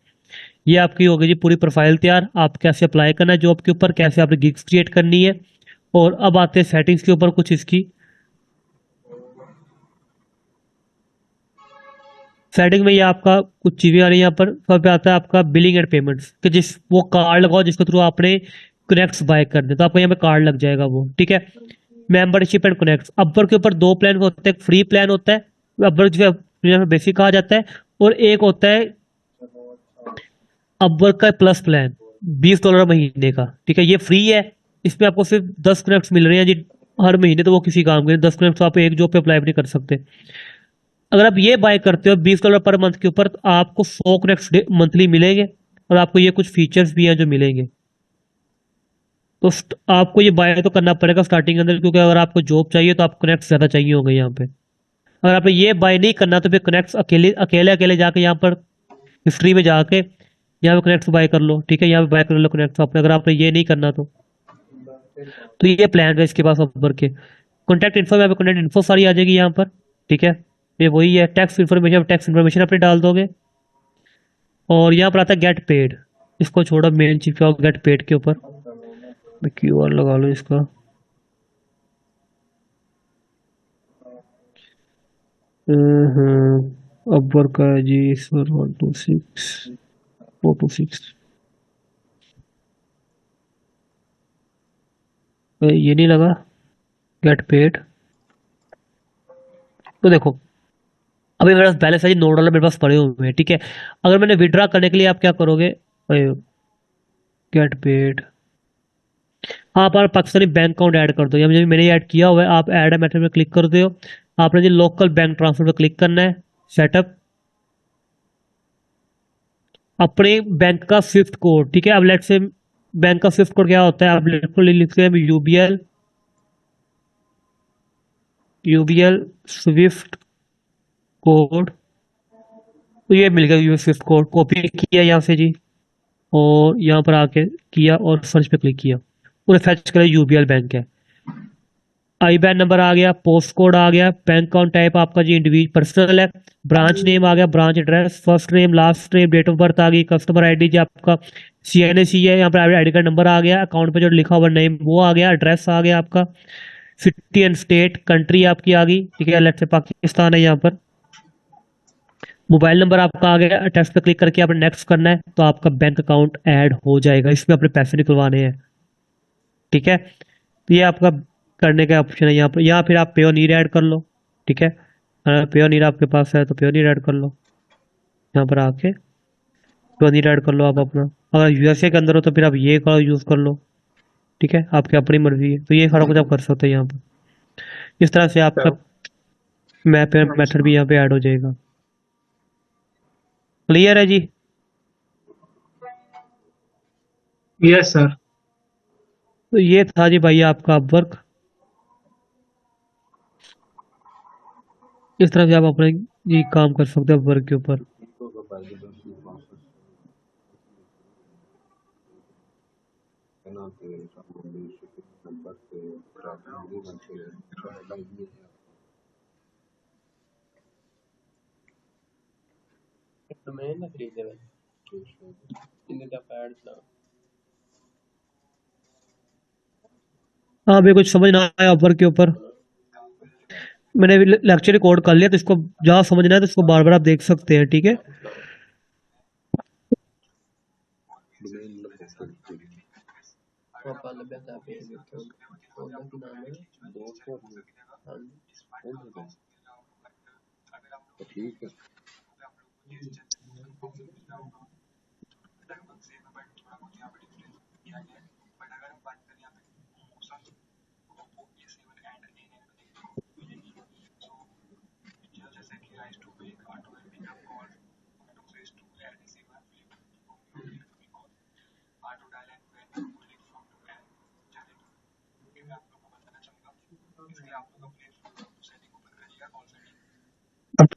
ये आपकी हो गई जी पूरी प्रोफाइल तैयार। आप कैसे अप्लाई करना है जॉब के ऊपर, कैसे आपने गिग्स क्रिएट करनी है। और अब आते हैं सेटिंग्स के ऊपर कुछ इसकी। सेटिंग में ये आपका कुछ चीजें आ रही है यहाँ पर। सब पे आता है आपका बिलिंग एंड पेमेंट्स, कि जिस वो कार्ड लगाओ जिसके थ्रू आपने कनेक्ट्स बाय करने, तो आपको यहाँ पे कार्ड लग जाएगा वो, ठीक है। मेंबरशिप एंड कनेक्ट्स, अपवर्क के ऊपर 2 प्लान होते हैं, एक फ्री प्लान होता है, अपवर्क जो बेसिक कहा जाता है, और एक होता है अपवर्क का प्लस प्लान, $20 महीने का, ठीक है। ये फ्री है, इसमें आपको सिर्फ 10 कनेक्ट्स मिल रहे हैं जी हर महीने, तो वो किसी काम के 10 कनेक्ट्स आप एक जॉब पे अप्लाई भी नहीं कर सकते। अगर आप ये बाय करते हो $20 पर मंथ के ऊपर, तो आपको 100 कनेक्ट्स मंथली मिलेंगे, और आपको ये कुछ फीचर्स भी हैं जो मिलेंगे। तो आपको ये बाय तो करना पड़ेगा स्टार्टिंग के अंदर, क्योंकि अगर आपको जॉब चाहिए तो आपको कनेक्ट्स ज़्यादा चाहिए होंगे यहाँ पे। अगर आपने ये बाय नहीं करना तो फिर कनेक्ट्स अकेले अकेले अकेले जाके यहाँ पर हिस्ट्री में जाके यहाँ पे कनेक्ट्स बाय कर लो, ठीक है। यहाँ पे बाय कर लो कनेक्ट्स आपने, अगर आपने ये नहीं करना तो ये प्लान है इसके पास ऊपर के। कॉन्टैक्ट इन्फो में कॉन्टैक्ट इन्फो सारी आ जाएगी यहाँ पर, ठीक है। ये वही है, टैक्स इन्फॉर्मेशन अपने डाल दोगे, और यहाँ पर आता है गेट पेड। इसको छोड़ो, मेन चीज पे गेट पेड के ऊपर मैं QR लगा लूँ इसका। अपवर्क का है जी सर 126 426। ये नहीं लगा गेट पेड। तो देखो अभी मेरे पास बैलेंस है जी $9 मेरे पास पड़े हुए हैं, ठीक है। अगर मैंने विड्रॉ करने के लिए आप क्या करोगे, गेट पेड, आप पाकिस्तानी बैंक अकाउंट ऐड कर दो, या मुझे मैंने ऐड किया हुआ है। आप ऐड मेथड में क्लिक कर दो, आपने जी लोकल बैंक ट्रांसफर पे क्लिक करना है, सेटअप, अपने बैंक का स्विफ्ट कोड, ठीक है। अब लेट से बैंक का स्विफ्ट कोड क्या होता है, आप लिखते हैं यूबीएल स्विफ्ट कोड, तो ये मिल गया स्विफ्ट कोड। कॉपी किया यहाँ से जी, और यहाँ पर आके किया और सर्च पे क्लिक किया, और फैच करें यूबीएल बैंक है। IBAN नंबर आ गया, पोस्ट कोड आ गया, बैंक अकाउंट टाइप आपका जी इंडिविजुअल पर्सनल है, ब्रांच नेम आ गया, branch address, first name, last name, date of birth आ गई, कस्टमर आईडी जी आपका CNAC है, यहाँ पर आईडी कार्ड नंबर आ गया, अकाउंट पे जो लिखा हुआ नेम वो आ गया, एड्रेस आ गया आपका, सिटी एंड स्टेट, कंट्री आपकी आ गई, ठीक है, लेट्स से पाकिस्तान है यहाँ पर। मोबाइल नंबर आपका आ गया, टेक्स्ट पे क्लिक करके आपने नेक्स्ट करना है तो आपका बैंक अकाउंट ऐड हो जाएगा, इसमें अपने पैसे निकलवाने हैं, ठीक है। तो ये आपका करने का ऑप्शन है यहाँ पर, या फिर आप पेयोनीर ऐड कर लो, ठीक है, अगर पेयोनीर आपके पास है तो पेयोनीर ऐड कर लो, यहाँ पर आके पेयोनीर ऐड कर लो आप अपना। अगर USA के अंदर हो तो फिर आप ये का यूज़ कर लो, ठीक है, आपकी अपनी मर्जी है, तो ये सारा कुछ आप कर सकते हैं यहाँ पर। इस तरह से आपका मैप मेथड भी यहाँ पे ऐड हो जाएगा। क्लियर है जी? Yes sir. तो ये था जी भाई आपका वर्क, इस तरह से आप अपने ये काम कर सकते हैं वर्क के ऊपर। हाँ भाई, कुछ समझ ना आया वर्क के ऊपर, मैंने लेक्चर रिकॉर्ड कर लिया, तो इसको जहाँ समझना है तो इसको बार बार आप देख सकते हैं, ठीक है। ठीक है।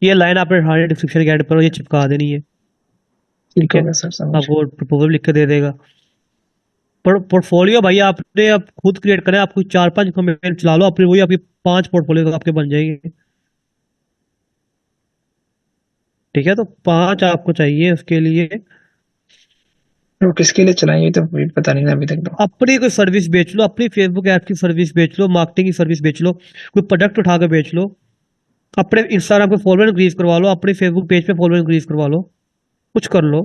ये लाइन आपने हमारे डिस्क्रिप्शन के ऐड पर ये चिपका देनी है, ठीक है सर, समझ आपको प्रपोजल लिख के दे देगा। पोर्टफोलियो भाई आपने अब खुद क्रिएट करें, आपको 4-5 कमेंट चला लो, अपनी वही आपकी 5 पोर्टफोलियो आपके बन जाएंगे, ठीक है। तो 5 आपको चाहिए उसके लिए। तो किसके लिए चलाएंगे तो भी पता नहीं ना अभी तक तो। अपनी कोई सर्विस बेच लो, अपनी फेसबुक ऐप की सर्विस बेच लो, मार्केटिंग की सर्विस बेच लो, कोई प्रोडक्ट उठा के बेच लो, अपने इंस्टाग्राम पे फॉलोअर इंक्रीज करवा लो, अपने फेसबुक पेज पे फॉलोअर इंक्रीज करवा लो, कुछ कर लो।